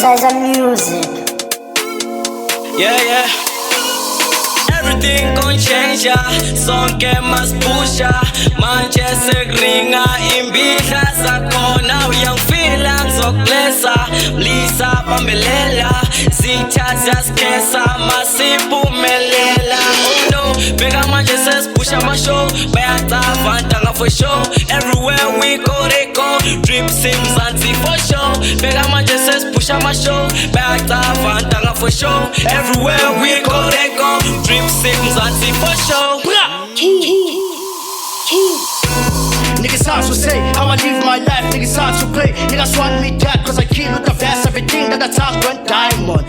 Zaza Music. Yeah. Everything gon' change ya, sonke masipusha. Manje sekuringa imbihla zakhona. Uyangifila ngizokulesa, mlisa bambelela. Sithatha sikhesa masiphumelela. Oh no, bheka manje sesipusha amashow. Bayacava ntanga for show. Everywhere we go they go. Drip Mzansi for show. Bheka manje sesipusha amashow. Bayacava ntanga for show. Everywhere we go they go. Drip Mzansi for show. Niggas hard to say how I live my life, niggas hard to play. Niggas want me dead cause I kill with the vest. Everything that I talk went diamond.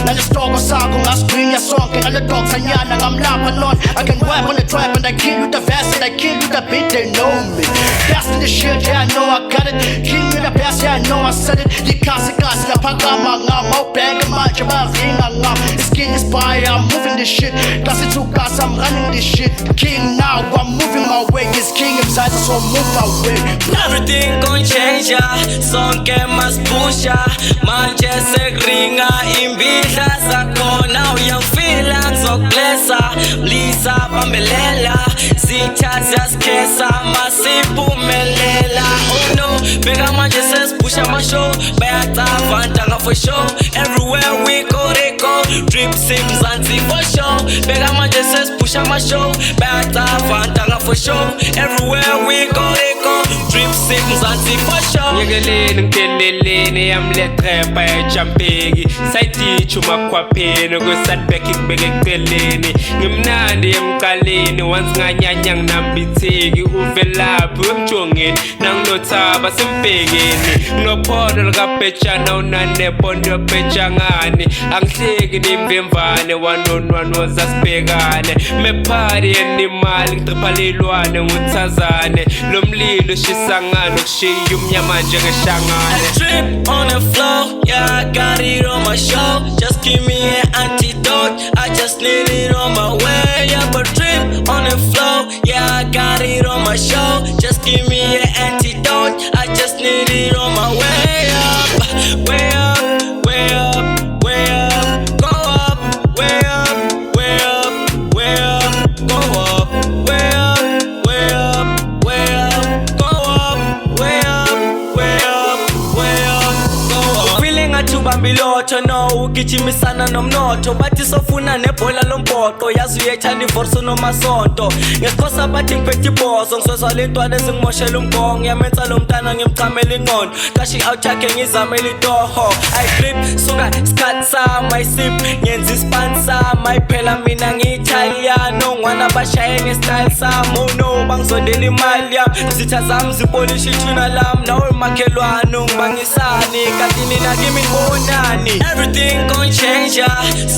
Nalistog ko sa akong screen ya song. Kaya aladog sa niya nang amlaban nun. I can rap on the trap and I kill with the vest. And I kill with the beat, they know me. Best in the shit, yeah I know I got it. Kill me the best, yeah I know I said it. Di kasi na pagkamangam. Mau bag and match about ringangam. Skin is fire, I'm moving this shit. Kasi tukas, I'm running this shit. King now, I'm moving my way. It's king inside, so move my way. Everything gon' change ya, sonke masipusha. Manje sekuringa imbihla zakhona. Uyangifila ngizokulesa, mlisa bambelela. Sithatha sikhesa masiphumelela. Oh no, bheka manje sesipusha amashow. Bayacava ntanga for show. Everywhere we go they go. Drip Mzansi for show. Bheka manje sesipusha amashow. Bayacava ntanga for show. Everywhere we go they go. Drip Mzansi for show. Yekeleni ngikeleleni yamletrepa yajampeki. Sayitichu makhwapheni kwesadbeki kubeke eceleni. Ngimnandi emqaleni once nganyanya nginambitheki. Uvelaphi wemjongeni nangilothaba sembhekeni. Nginophondo likapetshana unanebondo yopetshangane. Angihleki nimvemvane wanonwanoza sibhekane. Mephari yenimali ngitriphalelwane nguthazane. Lo mlilo shisa ngani kushiya umnyama njengeshangane. Drip on the floor, yeah, I got it on my show. Just give me an antidote, I just need it on my way. Yeah, but drip on the floor, yeah, I got it on my show. Just give me an antidote, I just need it on my way up. Way up, way up, way up, go up, way up, way up, way up, go up, way up, way up, way up, go up, way up, way up, way up, go up. Feeling atubambiloto no ugijimisana nomnotho bathi sofuna nebhola lombhoqo yazi uyethanda ivorso nomasonto ngekhosa bathi ngiphethe ibhozo ngisozwa lentwana ezingimoshela umgongo yamenza lo mntana ngimchamela ingqondo kashi awuthakhe ngizamela itoho I flip suka isikhathi sami I sip ngenza ispan sami ayiphela mina ngi-Italiano ngwana bashaye nge-style sami oh no bangizondela imali yami zitha zami zipolisha ithuna lami nawe makhelwane ungibangisani kanti nina kimi ngibonani. Everything gon' change ya,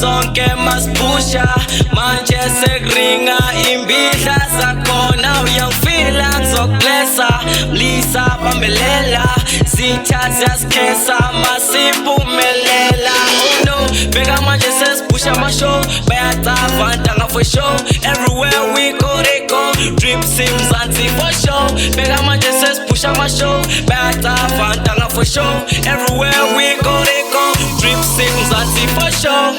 sonke masipusha. Manje sekuringa imbihla zakhona. Uyangifila ngizokulesa, mlisa bambelela. Sithatha sikhesa masiphumelela. Oh no, bheka manje sesipusha amashow. Bayacava ntanga for show. Everywhere we go they go. Drip Mzansi for show. Bheka manje sesipusha amashow. Bayacava ntanga for show. Everywhere we go they go. Drip Mzansi for show.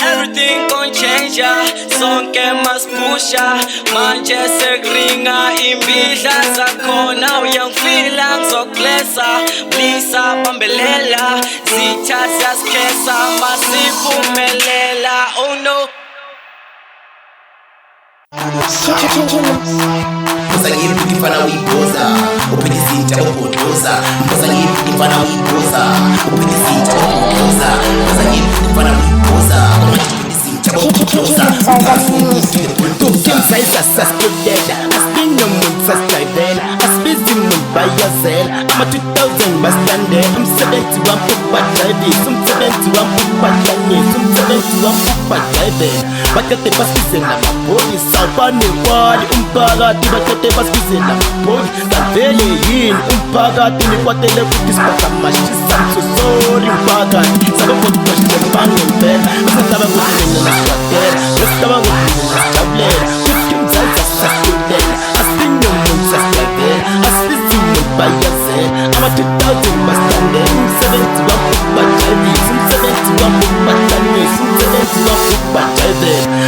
Everything gon' change ya, sonke masipusha. Manje sekuringa imbihla zakhona. Uyangifila ngizokulesa, mlisa bambelela. Sithatha sikhesa masiphumelela. Oh no. Mpazanyeni kuti mfana uiboza upindisita upotoza. Mpazanyeni kuti mfana uiboza upindisita upotoza. Mpazanyeni kuti mfana uiboza upindisita upotoza. Tukimzaisa saskudela aspinyo muntu saskudela aspizi muntu bayazela ama 2000 bastandela um71 pupataibi um71 pupatanyesa um71 pupataibela bakate basizela mapolisa upanewali umphakathi bakate basizela mapolisa kavele yini umphakathi nikwatele kuti sipata mashisa msosori umphakathi sabapoti kwashile bangempela basataba kuti nina nasikwatela basataba kuti nina nasitablela tukimzaisa saskudela aspinyo muntu saskudela aspizi muntu bayazela ama 2000 bastandela um71 pupataibi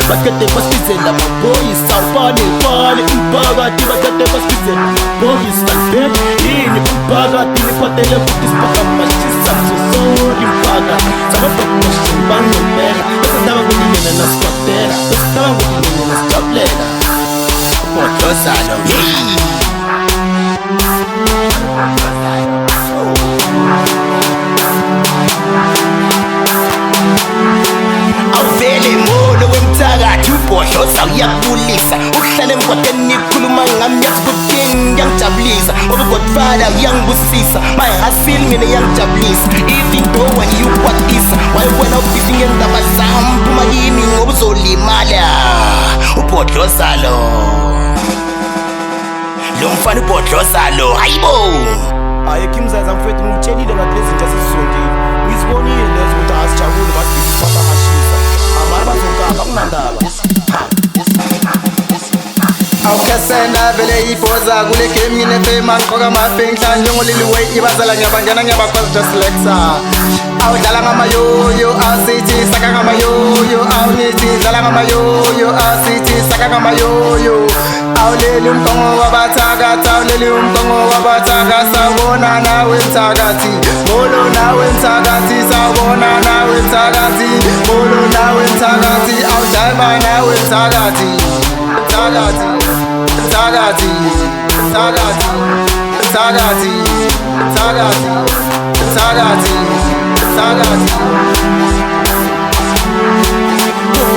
bakade basizela maboys awufane fane umphakathi bakade basizela boys kanti yini umphakathi niphathele futhi siphakamatisa sorry umphakathi sababhaqoshe bangempela esindaba ukuthi mina nasikwatela esindaba ukuthi mina nasijabulela Bodlozalo awuvele molo wemthakathi ubhodloza uyabulisa uhlale emgwadeni khuluma ngami yazi ukuthi ngiyangijabulisa obegodfather uyangibusisa my hustle mina iyangijabulisa even though when you kwatisa wayewena ubhizi ngendaba zami phuma kimi ngoba uzolimala ubhodlozalo lo mfana ubhodlozalo hayibo ayekho imzazi amfethu ngikutshelile ngathi lezi zinto asizizondile ngizibonile lezo ukuthi asijabule basiphatha amashisa amali bazokamba kunandaba awukhesena vele iboza kule game nginefame angiqoka amafenhla njengolili way ibazala ngiyabangena ngiyabakwazi just lexa awudlala ngamayoyo asithi saka ngamayoyo awunithi dlala ngamayoyo asithi saka ngamayoyo awuleli umqongo wabathakathi awuleli umqongo wabathakathi sawubona nawe mthakathi molo nawe mthakathi sawubona nawe mthakathi molo nawe mthakathi awudlala nawe mthakathi mthakathi mthakathi mthakathi mthakathi mthakathi mthakathi mthakathi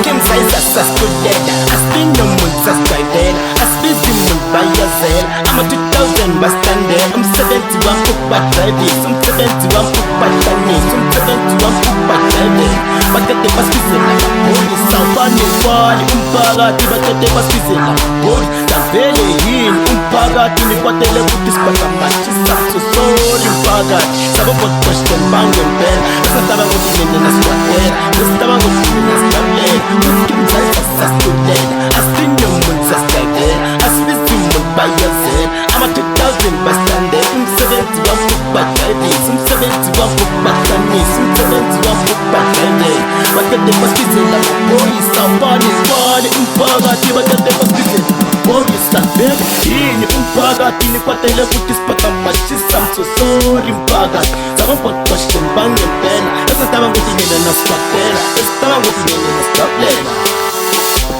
kimsayisa sasikulela asibino muntu sasijwayidela asibizi muntu bayazela ama-2000 basitandela umsebenzi wami ukubadrivisa umsebenzi wami ukubahlanisa umsebenzi wami ukubadrivela bakade basibizela ngabolisa awufanefani umphakathi bakade basibizela boli savele yini umphakathi nikwatele futhi sibhakamashisa sosoli umphakathi sabobodoshe bangempela esataba ukuthi mina nasikwatela esitaba ukuthi mina sijabulela ukimzayisa sasikulela asibino muntu sasijayidela asibizi muntu bayazela ama-2000 basitandela umsebenzi wami ukubadrivisa umsebenzi wami ukubahlanisa umsebenzi wami ukubadrivela bakade basibizela maboyisa awufanefani umphakathi bakade basibizela boyisa vele yini umphakathi nikwatele futhi siphakamashisa msosori mphakathi sababhodoshe bangempela esataba ukuthi mina nasikwatela esitaba ukuthi mina nasijabulela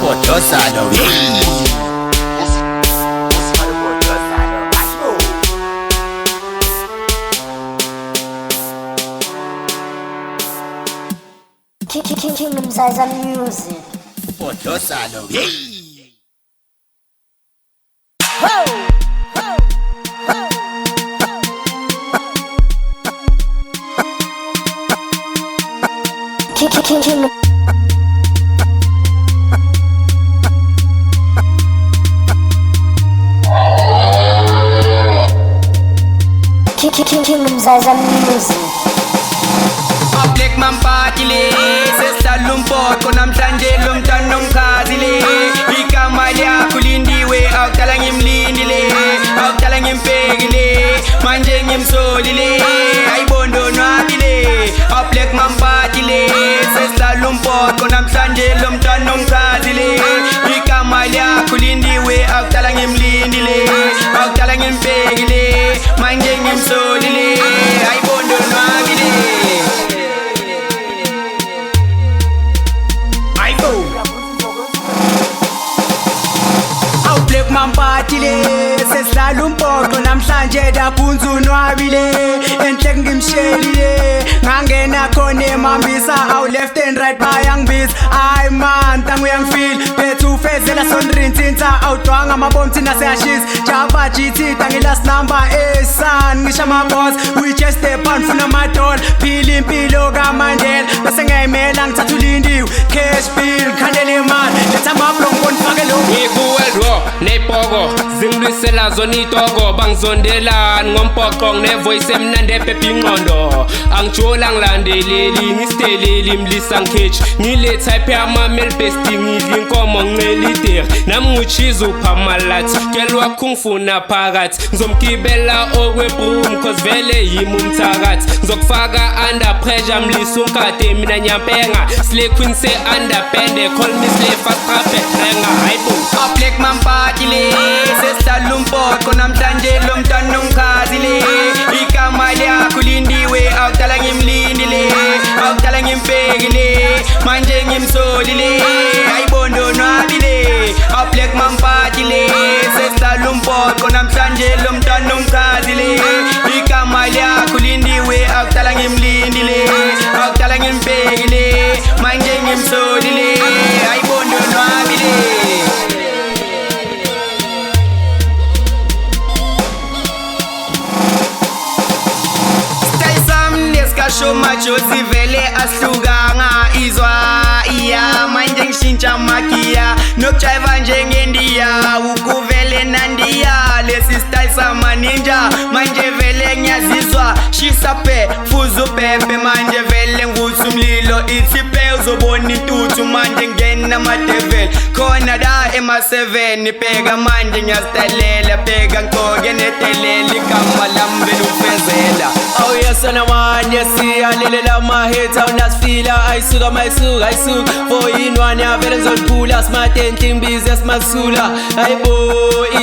Bodlozalo Kingdom Size Music. Bodlozalo Kingdom. Kingdom Size Music. Black man party le sesihlala umpoqo namhlanje lo mntwana nomkhazile ikamali yakho lindiwe awudala ngimlindile awudala ngimpekile manje ngimsolile ayibondo nwabile Black man party le sesihlala umpoqo namhlanje lo mntwana nomkhazile ikamali yakho lindiwe awudala ngimlindile awudala ngimpekile manje ngimsolile ayibondo nwabile mampatile sesihlala umpoqo namhlanje daphunza unwabile enhle ngimshelile ngangena khona emambisa awu left and right bayangibiza hayi man tangu uyangifeel bethu ufezela sonrintinta awudwanga amabomb thina siyashisa java GT tangilas number esan ngisho amaboss we just step on funa amadola phila impilo kaMandela bese ngiyayimela ngithatha ulindiwe cash bill khandela imali letha amablongo ngifake lo World War impoko zingilwisela zona itoko bangizondelani ngompoqo nginevoice emnandi ephepha ingqondo angijola ngilandeleli ngisiteleli mlisa ngikheji ngile type yama-male besti ngidla inkomo ngincela ideri nami nguchiza uphamalat kelwa khungifuna phakathi ngizomgibela okwebroom cause vele yimi umthakathi ngizokufaka under pressure mlisa unkade mina nyampenga slay queen se-underbande call me slay fast traffic renga hayibo Black man party le Sesihlala umpoko namhlanje lo mntwana umkhazi le Igama lakho lindiwe awudala ngimlindile awudala ngimbhekile manje ngimsolile ayibondo nwabile Black man party le Sesihlala umpoko namhlanje lo mntwana umkhazi le Igama lakho lindiwe awudala ngimlindile awudala ngimbhekile manje ngimsolile ayibondo nwabile Show machozi vele ahlukanga izwa iya manje ngishintsha makia nokujiva njengendiya ukuvele nandiya lesi style sama ninja manje vele ngiyazizwa shisa pe fuzu pepe manje vele ngivutha umlilo ithi pe uzobona intuthu manje ngena amadevel khona da ema7 bheka manje ngiyazitalela bheka ngigcoke nedelele igama lami vele ufezela oh yes and one yes siyalelela maheta unasifila ayisuka mayisuka ayisuka 4-in-1 yavele ngizoliphula simatenti ngibize simasula hayibo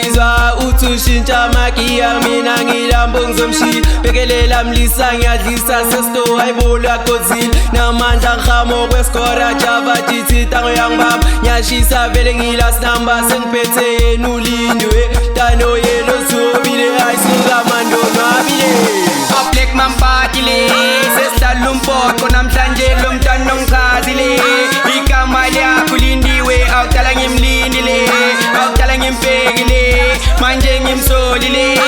izwa uthi ushintsha makia mina ngilambo ngizomshiya bekelela mlisa ngiyadlisa sesto hayibo lwagodzilla namandla ngihamo kwesikora java jithi tango yangibamba ngiyashisa vele ngilas number sengiphethe yena ulindwe tano yena uzobile ayisuka mando nwabile Black man party le Sesihlala umpoko namhlanje lo mntwana omkhazi le Igama lakho lindiwe awudala ngimlindile awudala ngimbhekile manje ngimsolile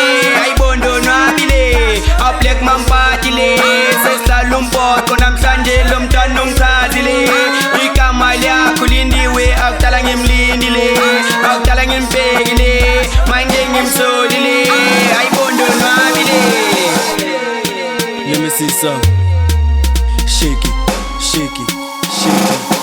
ayibondo nwabile Black man party le Sesihlala umpoko namhlanje lo mntwana omkhazi le Igama lakho lindiwe awudala ngimlindile awudala ngimbhekile manje ngimsolile ayibondo nwabile Let me see some. Shake it, shake it, shake it.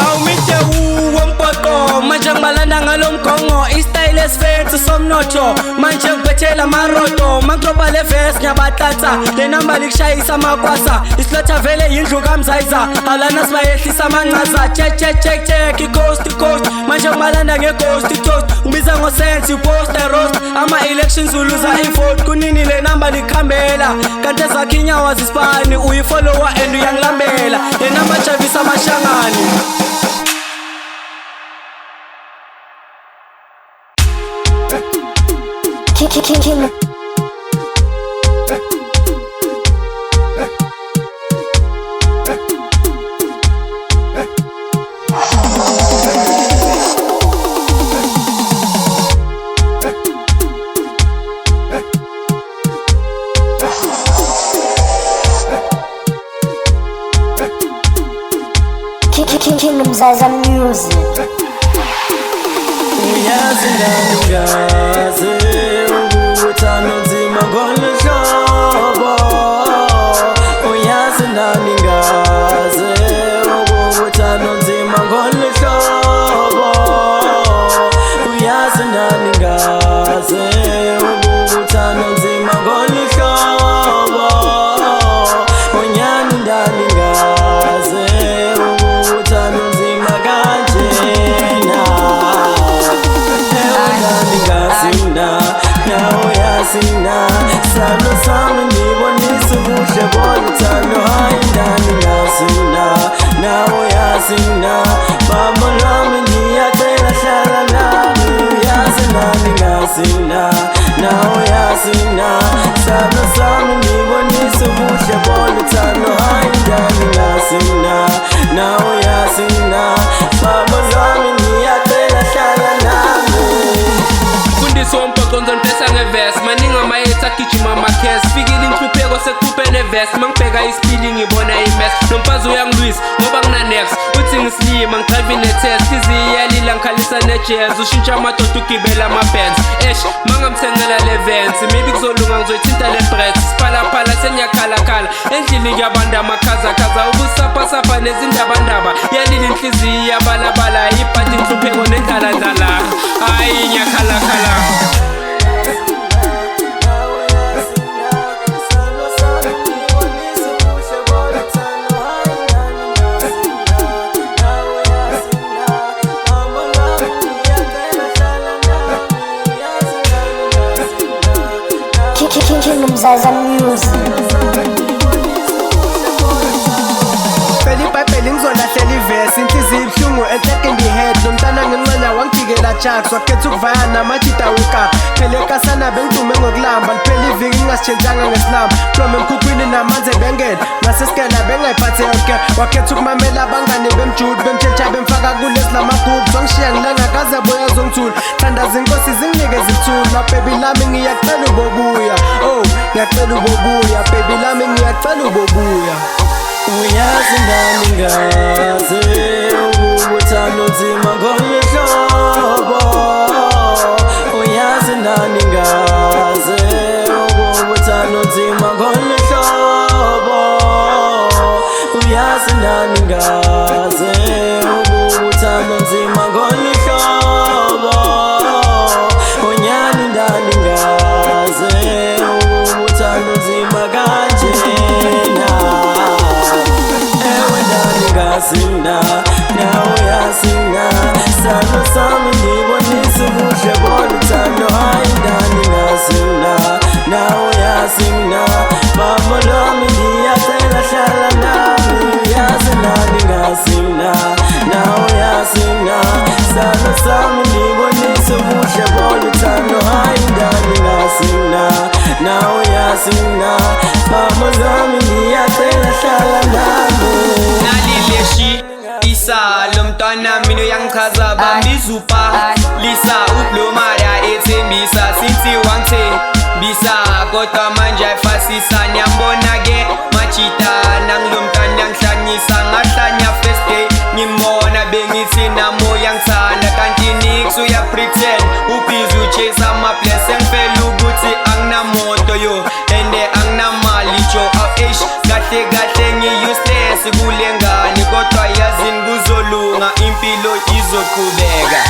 Awumite uwompoko manje ngibalanda ngalo mgongo istyle esifethu somnotho manje ngiphethela maroto mangidropa le verse ngiyabathatha le number likushayisa amakwasa islotha vele yindlu kamzayiza alana sibayehlisa amancaza check coast to coast manje ngibalanda nge-ghost toast ngibiza ngosense post roast ama-elections uluza i-vote kunini le number likhambela kanti ezakhe inyawo zisipani uyifollower and uyangilambela le number javisa amashangani King. Kingdom Zaza Music. Uyazi ndangaze ubuthano nzima ngolihlobo Uyazi ndangaze ubuthano nzima ngolihlobo Uyazi ndangaze ubuthano nzima ngolihlobo Unyani ndangaze ubuthano nzima kanjena Sina salo sami nibonisa ubuhle boyuthando hayi ndani ngasina nawe yasina baba lami ngiyacela hlala nami uyazi nami ngasina nawe yasina salo sami nibonisa ubuhle boyuthando hayi ndani ngasina nawe yasina baba lami ngiyacela hlala nami Sompoko ngizonipesa ngeverse maningi amayethu agijima amakhesi fikile inhlupheko sekuphuphe nevesi mangibheka isipili ngibona imess nomfazi uyangilwisa ngoba ngina-nerves uthi ngisilima ngidrive ne-test iziyeli ngiphila ngikhalisa nejazz ushintsha amadoda ugibela ama-bands esh mangamthengela le-vans maybe kuzolunga ngizoyithinta le-brets siphalaphala senyakhalakhala endlini ngiyabanda amakhazakhaza ubusaphasapha nezindabandaba yalila inhliziyo yabalabala ibhadi inhlupheko nendalandala hayi nyakhalakhala. Kingdom Zaza Music. Phela iBhayibheli ngizolahlela ivesi inhliziyo ibuhlungu enhleke ngihead lo mntana ngincane wangijikela jacks wakhetha ukuvaya namajita wekapa phela ekasana bengidume ngokulamba liphela iviki ngingasitshentshanga ngesilamba from emkhukhwini namanzi ebengena ngasesikela bengayiphathe yonke wakhetha ukumamela abangane bemjude bemtshetsha bemfaka kulesi lamagubhu zongishiya ngilanga kaze boya zongithula thandaza inkosi zinginikeza ithula baby lami ngiyacela ubobuya oh ngiyacela ubobuya baby lami ngiyacela ubobuya. Uyazi ndani ngaze ubuthando nzima ngolihlobo Uyazi ndani ngaze ubuthando nzima ngolihlobo Uyazi ndani ngaze ubuthando nzima ngolihlobo Unyani ndani ngaze ubuthando nzima kanjena Sina, now yasina Sano sami nibonisa ubuhle boluthando hayi ndani ngasina Now yasina Mama lami ngiyacela hlala nami Yazi ndani ngasina Now yasina Sano sami nibonisa ubuhle boluthando hayi ndani ngasina Now yasina Mama lami ngiyacela hlala nami Isa lo mntwana mina uyangichaza bambiza upa Lisa ublomara ethembisa sithi wangithembisa kodwa manje ayifasisa niyambona-ke machita nangilo mntwana yangihlanyisa ngahlanya first day ngimbona bengithi namo yangithanda kanti nix uyapretend ubhizi uchase ama-bless engifela ukuthi anginamoto yo ende anginamali jo aw-ish kahle kahle ngi-useless kule ngane kodwa yazini kuzolunga impilo izoqhubeka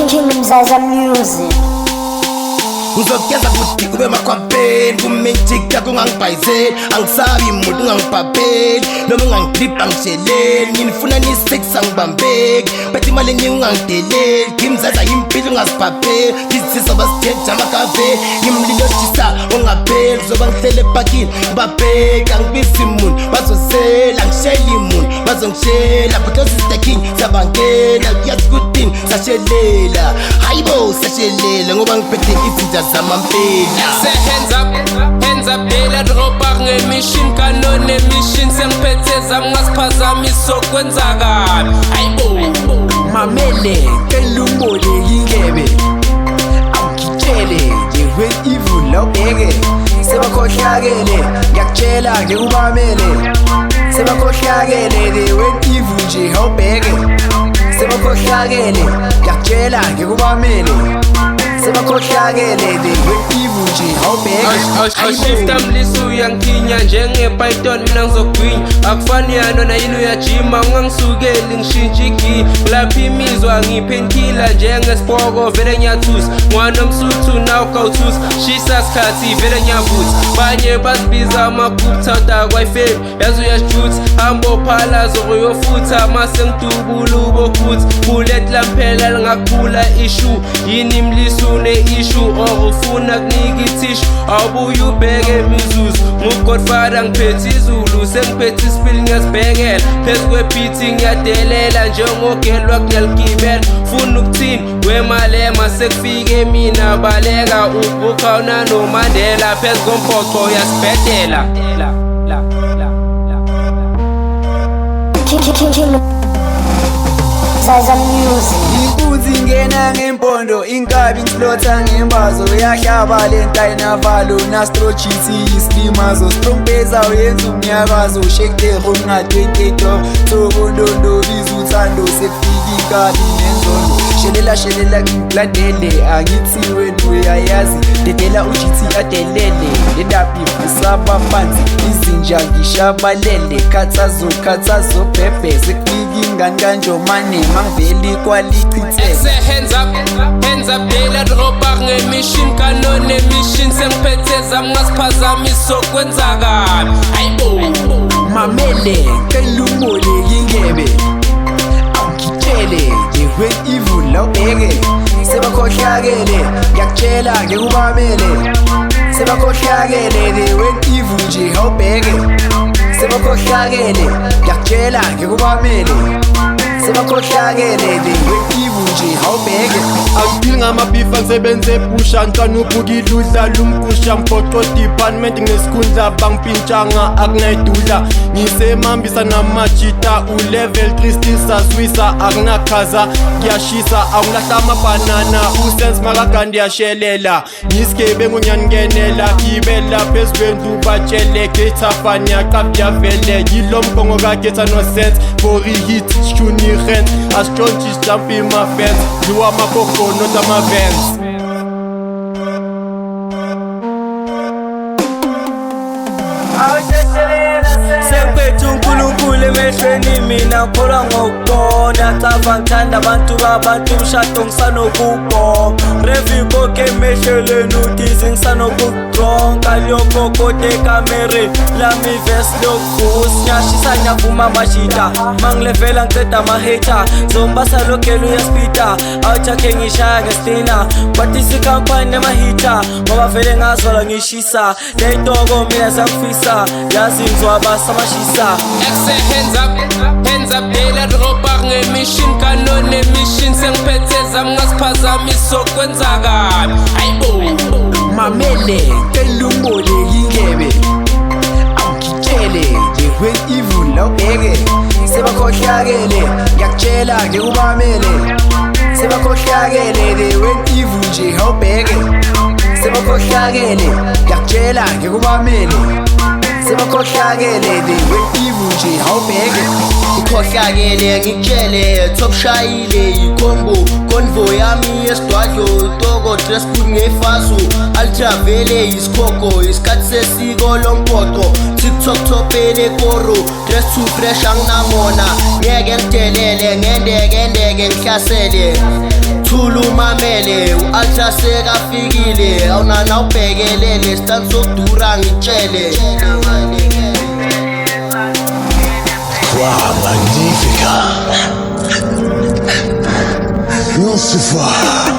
Kingdom Zaza Music. Ngizokugeza kuthi kube makhwampeni kumejika kungangibhayizeli angisabi muntu ungangiphapheli noma ungangigrip angisheleli nginifuna ni-sex angibambeki bethi imali eningi ungangideleli ngimzaza yimpilo ungaziphapheli ngizithisa basithethe amakaveli ngimlilotshisa ongapheli kuzoba ngihlele epakini ngibabheki angibizi muntu bazosela angisheli muntu bazongishela but osisister king sabangena kuyazi kudini sashelela hayibo sashelela ngoba ngiphethe izinja zamampela Say hands up, bela dropa ngemission kanone mission sengiphethe zami ngasiphazamisa okwenzakala hayibo mamele cela umbone yingebe awugitshele yewe evil lobheke sebakhohlakele ngiyakutshela ngekubamele sebakhohlakele yewe evil nje awubheke sebakhohlakele ngiyakutshela ngekubamele sebakhohlakele the when evil nje awubheke Awushifta mlisi uyangithinya njenge-python mina ngizogwinya akufani yanona yini uyajima ungangisukeli ngishintsha igi ngilapha imizwa ngiphenkila njengesipoko vele ngiyathusa ngwanomsuthu nawugawuthusa shisa sikhathi vele ngiyavutha banye basibiza amaguptata kwayifemi yazi uyasijutha hambo phala zokoyofutha mase ngidubula ubofuthi bullet lamphela lingakhula ishu yini mlisi une-ishu or ufuna kunika ithishu awubuye ubheke imizuzu ngugodfather ngiphethe izulu sengiphethe isipili ngiyasibhekela phezu kwebhithi ngiyadelela njengogelwa kuyaligibela funa ukuthini wemalema sekufike mina baleka ubukhawuna nomandela phezu kompoqo uyasibhedela Zaza Music. inkunzi ingena ngempondo inkabi ngisilotha ngembazo yahlaba lenta inavalo nastrochisi islimazo strombeza uyenza umnyakazo shake the room nga-28 sokondondo biza uthando sekufika inkabi nenzondo shelela ngikulandele angithi wena uyayazi dedela ujithi adelele lendabi usaba phansi izinja ngishabalele khathazo bhebhe sekufika ingane kanjomane mangiveli kwalichithele Exe hands up daily dropa ngemission kanone mission sengiphethe zami ngasiphazamiso kwenzakani hayibo mamele kelumole yingebe awungitshele when evil lawubheke sebakhohlakele ngiyakutshela ngekubamele sebakhohlakele when evil nje awubheke sebakhohlakele ngiyakutshela ngekubamele sebakhohlakele when evil nje awubheke Angipili ngamabifa ngisebenze pusha ntwana ubukile udla lumkusha mphoxo department ngesikhundla bangiphintshanga akunayidudla ngisemambisa namajita ulevel 3 still saswisa akunakhaza ngiyashisa awungilahla amabhanana usense makagandi yashelela ngisigebengu ngiyaningenela gibela phezu kwendlu batshele gethafani yaqaphi yavele yilo mbongo kagetha no sense for hit shuni rent asitshontshe isijamp ima-fence dliwa amabhoko not ama-vans Sephethe uNkulunkulu emehlweni mina kholwa ngokubona cava ngithanda abantu babantu umshado ngisanokubonga reviboke emehlelweni utizi ngisanokudronka liyokokote ekamere lami ivesi lokuvusa ngiyashisa ngiyavuma amashita mangilevela ngiceda amaheta zombasa lokelu uyaspita awujakhe ngishaya ngestina batisikampani nemahita ngoba vele ngazwala ngishisa leyitoko mina sakufisa yazi ngizwaba samashisa Exe hands up daily dropa ngemission kanone mission sengiphethe zami ngasiphazamiso kwenzakani hayibo mamele kelumole yingebe awungitshele when evil lawubheke sebakhohlakele ngiyakutshela ngekubamele sebakhohlakele when evil nje awubheke sebakhohlakele ngiyakutshela ngekubamele sebakhohlakele when evil nje awubheke ukhohlakele ngikutshele top shayile ikhombo convo yami yesidwadlo itoko dress code ngefaso altravele isikhokho isikhathi sesiko lompoqo tiktok topele koro dress too fresh anginamona ngeke ngidelele ngendeke ngihlasele thula umamele u-ultra sekafikile awunana ubhekelele stand sokudura ngitshele Wow, magnifica! Lucifer!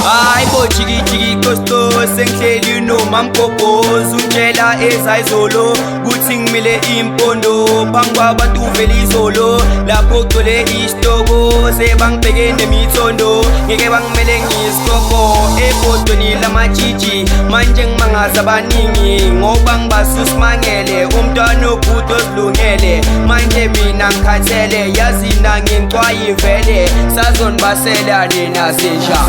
Hayibo jiki kosto sengihleli nomamgobhozi ungitshela ezayizolo kuthi ngimile impondo phambi kwabantu uvela izolo lapho kugcwele isitoko sebangibheke nemithondo ngeke bangimele ngiyisikoko ebhodweni lamajiji manje ngimangaza abaningi ngoba ngibasusimangele umntwana obhuti ozilungele manje mina ngikhathele yazi nangingcwayi vele sazonibasela nina senja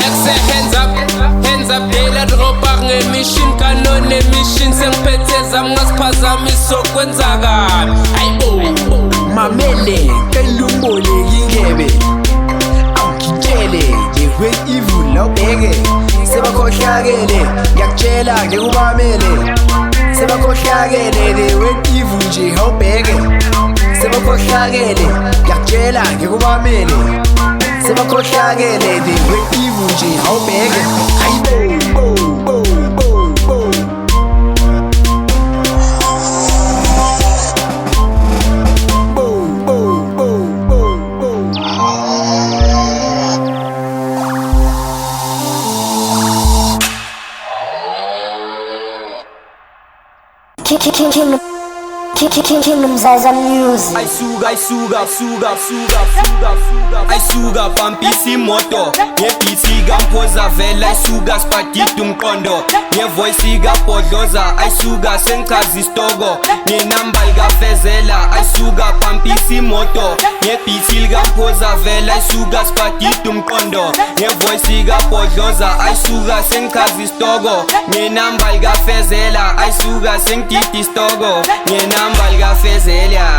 Exe hands up daily dropa ngemission kanone mission sengiphethe zami ngasiphazamiso kwenzakani hayibo mamele kelumole yingebe awubheke sebakhohlakele ngiyakutshela ngekubamele sebakhohlakele they went evil nje awubheke sebakhohlakele ngiyakutshela ngekubamele sebakhohlakele they went evil nje awubheke hayibo Kingdom Zaza Music. Ayisuka pampisi moto ngebhithi kampoza vela ayisuka spaghetti umqondo ngevoice ikapodloza ayisuka sengichaza istoko ngenamba ikafezela ayisuka pampisi moto ngebhithi likampoza vela ayisuka spaghetti umqondo ngevoice ikapodloza ayisuka sengichaza istoko ngenamba ikafezela ayisuka sengidida istoko ngenamba ikafezela.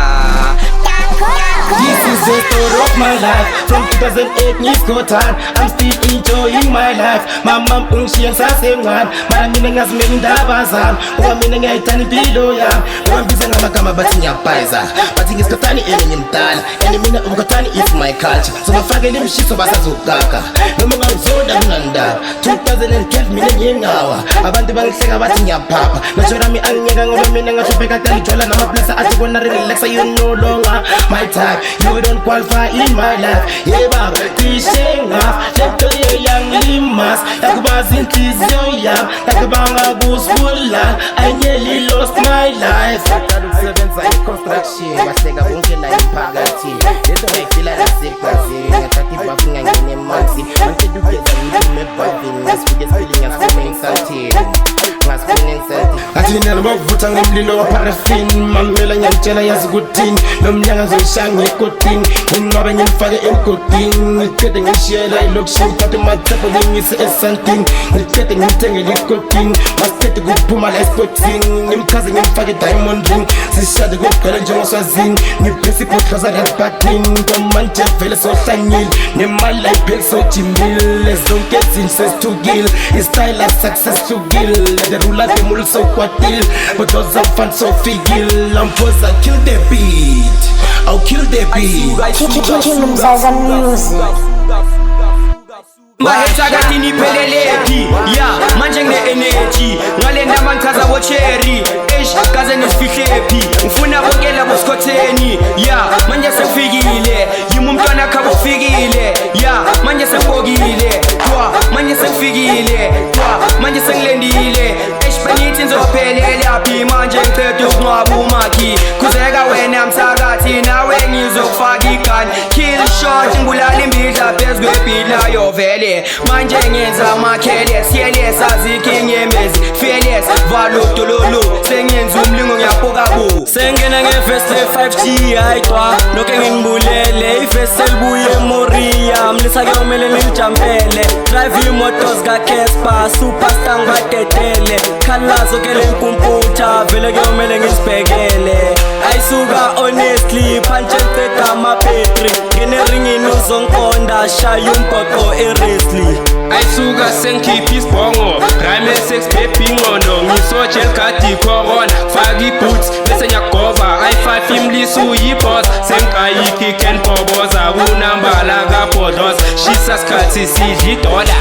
This is the story of my life. From 2008 ngisko time, I'm still enjoying my life. My mom ungishiya ngisasemncane, mara mina ngazimela indaba zami. Ngoba mina ngiyayithanda impilo yami. Ngoba ngibiza ngamagama bathi ngiyabhayiza, bathi ngisikhathani ngimdala. And mina ubukhathani is my culture. So bafakele imshiso basazokaka. Noma ngangizonda kunandaba. 2012 mina ngingawa. Abantu bangihleka bathi ngiyaphapha. Ngisho nami angiyeka ngoba mina ngahlupheka kade ngijwala namaplasa athi kona relax you no longer my type. You don't qualify in my life. Yeah, baba, tishenga. Leto ye yang limas. Yakubazi inhliziyo yami. Yakubanga kusfula. I nearly lost my life. Ukusebenza construction. Bahleka bonke la emphakathini. Leto ngayifila nasekwazini. Ngathathi ibafu ngangene emanzini. Angikhetha ukugeza ngiphume ebhavini. Ngasifike esipilini ngasifune ngisantini. Athi nina bakuvutha ngomlilo waparafini. Mamela ngiyamtshela yazi ukuthini. Nomnyaka ngizongishaya ngekotini. Nginqabe ngimfake emgodini. Ngiqede ngishiyela ilokishini. Ngithathe amathepho ngingise esantini. Ngiqede ngimthengele ikotini. Masiqede kuphuma la esportini. Ngimchaze ngimfake diamond ring. Sishade kugcwele njengoswazini. Ngiphisa ibhodloza laphatini. Kwamanje vele sohlanyile. Nemali ayipheli sojimbile. Zonke izinto sesithukile. Istyle success hlukile. The ruler the mul so kwatil. But those are fun so figil. I'm supposed to kill the beat. I'll kill the beat. Kingdom Zaza Music. Maheta gathi nipheleleki ya manje ngine-energy ngale ndaba ngichaza bocherry kaze nesifihlephi ngifuna bonke labo sikhotheni ya manje sekufikile yimi umntwana khaba ufikile ya manje sekubokile manje sekufikile manje sengilendile benithi nizophelela phi manje ngiceda ukunqwaba umakhi khuzeka wena msakathi nawe ngizokufaka igani kill shot ngibulala imbidla phezu kwebhidla yovele manje ngenza amakhele siyele sazikinyemezi fearless valudololo sengenza umlingo ngiyapokabu sengena ngefest 5G ayitwa noke ngingibulele ifest elibuye eMoria mlisa ke umele nilijampele drive imotos ka Casper superstar ngadedele khalazo ke lempumputha vele ke umele ngisibhekele ayisuka honestly punch and take ama petri ngene ringini uzonkonda shaya umbhoqo eWrestling ayisuka sengikhipha isibhongo rhyme sex baby ngondo ngisojel gadi corona faka iboots bese ngiyagova i5 imlisi uyiboss sengayiki can boboza kunambala kapodlos shisa skhathi sidli dola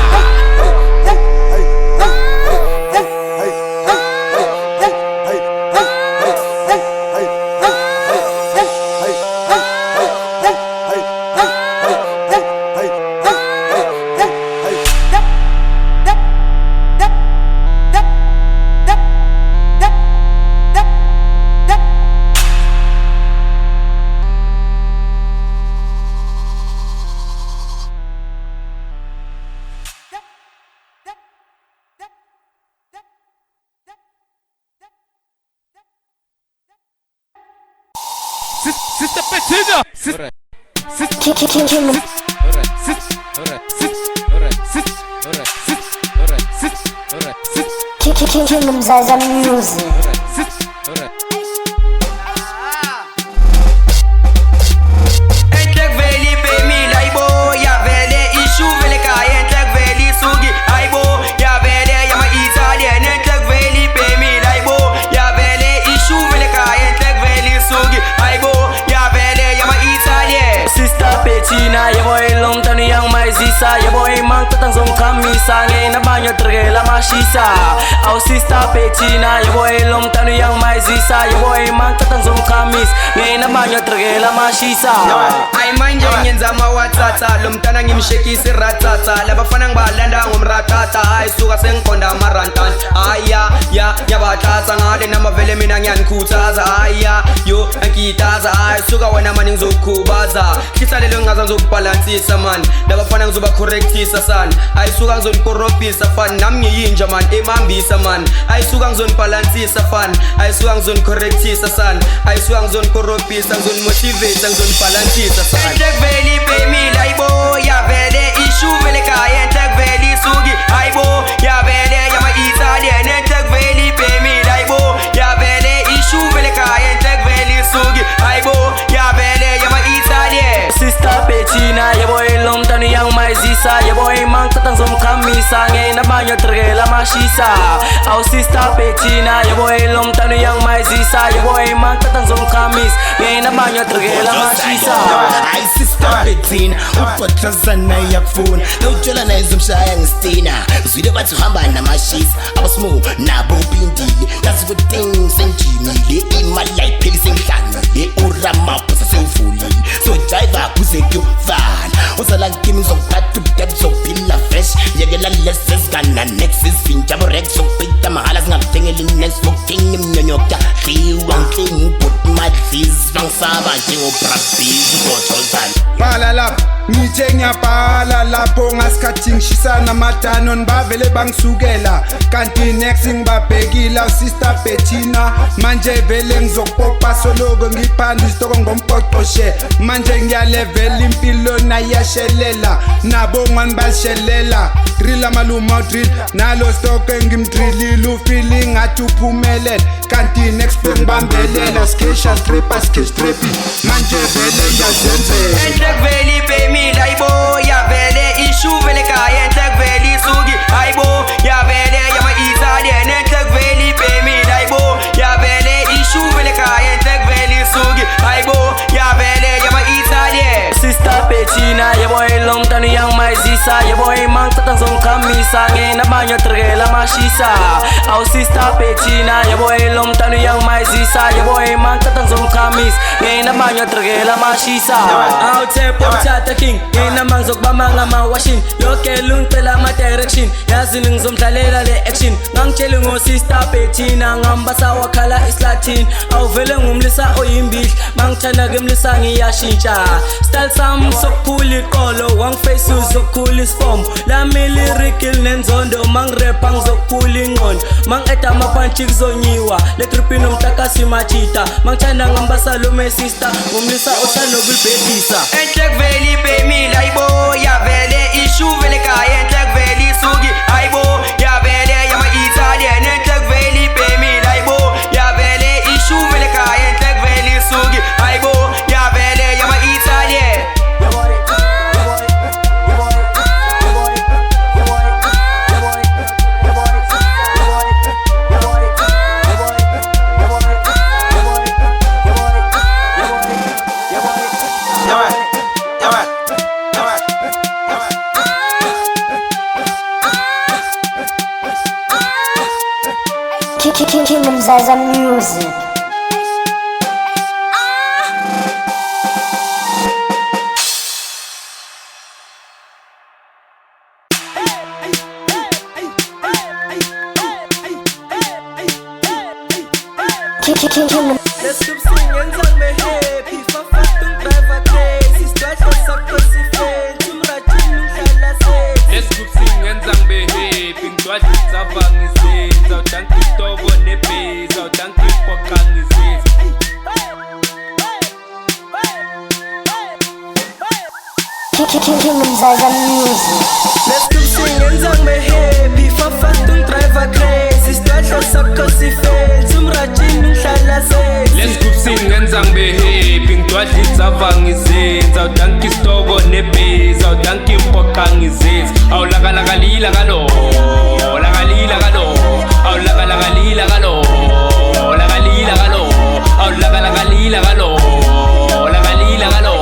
Sister Petina. Kingdom Zaza Music. Entlek veli pe mi laibo ya vele ishu vele ka entlek veli sugi zomkhamisa ngenabanye trigela mashisa aw sister Bettina yebo elomntana uyangmayizisa yebo imantata ngizomkhamisa ngenabanye trigela mashisa Ay manje ngenza amawathatha lo mntana ngimshekisa irathatha labafana ngibalanda ngomrathatha hayi suka sengiqonda amarantana ya yabathatha ngale namavele mina ngiyanikhuthaza yo angitaza suka wena mani ngizokukhubaza hlisalelo ngingaza ngizokubalansisa man labafana ngizoba correctisa sana suka ngizonikorobhisa fan nami ngiyinja man emambisa man suka ngizonibalansisa fan suka ngizonicorrectisa sana suka ngizonikorobhisa ngizonimotivate ngizonibalansisa sana veli bemi laibo ya vele issue vele kaya entek veli sugi aibo ya vele ya ma Italian entek veli bemi laibo ya vele issue vele kaya entek veli sugi aibo ya vele ya ma Italian sister Bettina yebo elomntana uyangmayizisa yebo imantata ngizomkhamisa ngenabanye trigela mashisa aw sister Bettina yebo elomntana uyangmayizisa yebo imantata ngizomkhamisa ngenabanye trigela mashisa Ay sister Bettina uqothazana yakufuna lowutshela naye zomshaya ngistina zwile bathi uhamba namashisa abasmo nabo ubindile yazi ukuthi senjinile imali ayiphelise ngihlangile uramaphosa sewuvulile so driver kuze kuyovala uzala ngimi ngizokuphatha ubudebe zophila fresh yekela lesezigana next isivinja borex sokupita mahala zingakudengeli next fokuthini imnyonyoka dliwa ngiklingi ubhuti madlizi bangisaba njengobrabhizi uzotholzana bhala lapho ngithe ngiyabhala lapho ngasikhathi ngishisana madanon bavele bangisukela kanti next ngibabhekila sister Bettina manje vele ngizokupopa soloko ngiphanda isitoko ngompoqoshe manje ngiyalevel impilo nayashelela nabo ngani bashelela drill amaluma drill nalo stock engimdrillile ufeeling athi uphumelele kanti next ngibambelela skisha stripper skistripi manje vele ngiyazenzela entek veli bemi laibo ya vele issue vele kaya entek veli sugi aibo ya vele ya ma Italian entek veli bemi laibo ya vele issue vele kaya entek veli sugi aibo ya vele ya ma Italian sister Bettina yebo elomntana uyangmayizisa yebo imantata ngizomkhamisa ngenabanye trigela mashisa aw sister Bettina yebo elomntana uyangmayizisa yebo imantata ngizomkhamisa ngenabanye trigela mashisa aw tepo tata king ngenama ngizokubamba ngamawashini yoke lungicela ama-direction yazini ngizomdlalela le-action ngangitshele ngo-sister Bettina ngambasa wakhala islatin awuvele ngumlisa oyimbihla mangithanda-ke mlisa ngiyashintsha style sami sokukhula iqolo wangifacei uzokukhula isifombo lami lirikil nenzondo mangirepa ngizokukhula ingqondo mangi-eda amapantshi kuzonyiwa letripini omhlakasi machita mangithanda ngambasa lume sister ngumlisa osanokulibhedisa entek veli bemi laibo ya vele issue vele kaya entek veli sugi aibo ya vele ya ma Italian entek veli bemi laibo ya vele issue vele kaya entek veli sugi aibo ya vele ya ma Italian Kingdom Zaza Music. Kingdom. Let's keep singing and be happy. Fafatung driver crazy. Start to suck pussy fail. Tumrajin ngihlala safe. Let's keep singing and be happy. Ngidwadla isabang izenza udanki isitobo nebheza udanki ipokang izenza. Kingdom Zaza Music. Let's keep singing and be happy. Fafatung driver crazy. Start to suck pussy fail. Tumrajin ngihlala safe. Let's keep singing and be happy. Ngidwadla isabang izenza udanki isitobo nebheza udanki ipokang izenza. Awulakalakalila kalo. Lakalila kalo. Awulakalakalila kalo. Lakalila kalo. Awulakalakalila kalo. Lakalila kalo.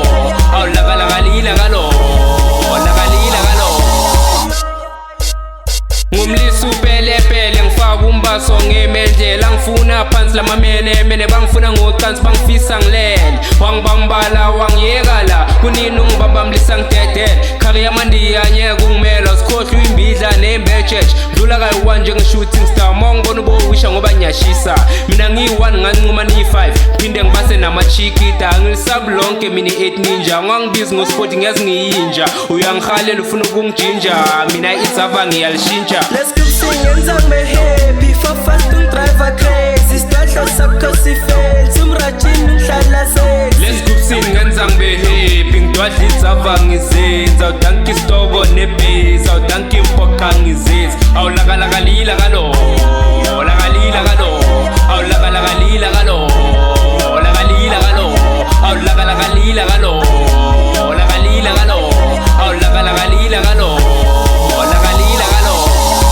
Awulakalakalila kalo. Lakalila kalo. song emeldela ngifuna phansi lamamene mene bangifuna ngocansi bangifisa ngilele wangibambala wangiyekala kunini ungibambamlisa ngidedele career mandiyanye kungimela sikhohlwa imbidla nembetshetshe dlula kayi-1 njenge-shooting star mongibona ubowisha ngoba nyashisa mina ngiyi-1 ngancuma niyi-5 phinde ngibase namachikita angilisabu lonke mina i-8 ninja ungangibizi ngospoti ngiyazi ngiyinja uyangihalela ufuna ukungijinja mina itsava ngiyalishintsha. Let's keep singing zangibe happy for fast ungidriver crazy sidwadlo sakho sifail sumrajini ngihlala sexy. Let's keep singing zangibe happy ngidwadla itsava ngizenza awudanki istobo nebhezi awudanki impokha ngizenza awulakalakalila kalo lakalila kalo awulakalakalila kalo lakalila kalo awulakalakalila kalo lakalila kalo awulakalakalila kalo lakalila kalo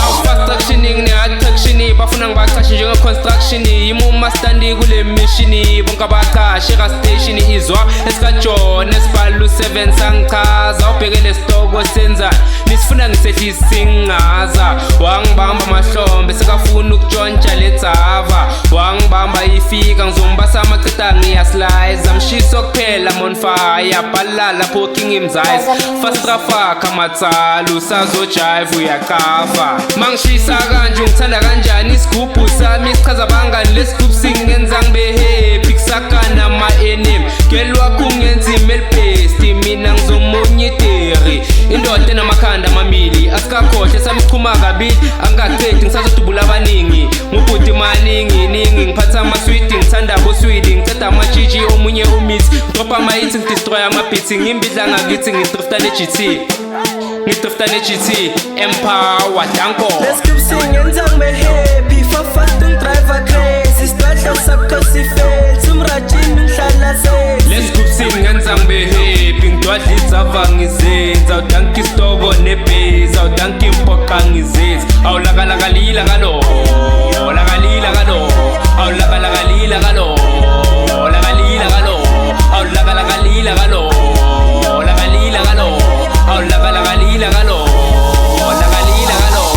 awu-constructioning ne-attractioni bafuna ngibaqashe njenge-constructioni imumastandi kule mishini bonke abaqashe ka-stationi izwa esikajona esibhala u-7 sangichaza ubhekele sitoko senzani nisifuna ngisehlisa singaza wangibamba amahlombe sekafuna ukutshontsha ledzava wangibamba ifika ngizombasa amacita ngiyasliza mshiso kuphela monfire bhala lapho king imzayisa fastrafaka matsala usazojive uyakafa mangishisa kanje ungithanda kanjani isigubhu sami sichaza abangani lesigubhu singenza ngibe happy kusakana ama-enemy gel wakho ungenza imelbesti mina ngizomonyiteri indoda enamakhanda amamili asikakhohle sami sichuma kabili angingaqedi ngisazodubula abaningi ngubhuti maningi ningi ngiphatha amaswidi ngithanda boswidi ngiceda amajiji omunye umithi ngidropha ama-hits ngidestroy ama-beats ngimbidla ngakithi ngidrifta ne-GT Empower danko. Let's keep singing zangibe happy for fast ungidriver crazy sidwadlo sakho sifail sumrajini ngihlala sexy. Let's keep singing zangibe happy ngidwadla itsava ngizenza awudanki istobo nebhezi awudanki impokha ngizenza awulakalakalila kalo lakalila kalo awulakalakalila kalo lakalila kalo awulakalakalila kalo lakalila kalo awulakalakalila kalo lakalila kalo.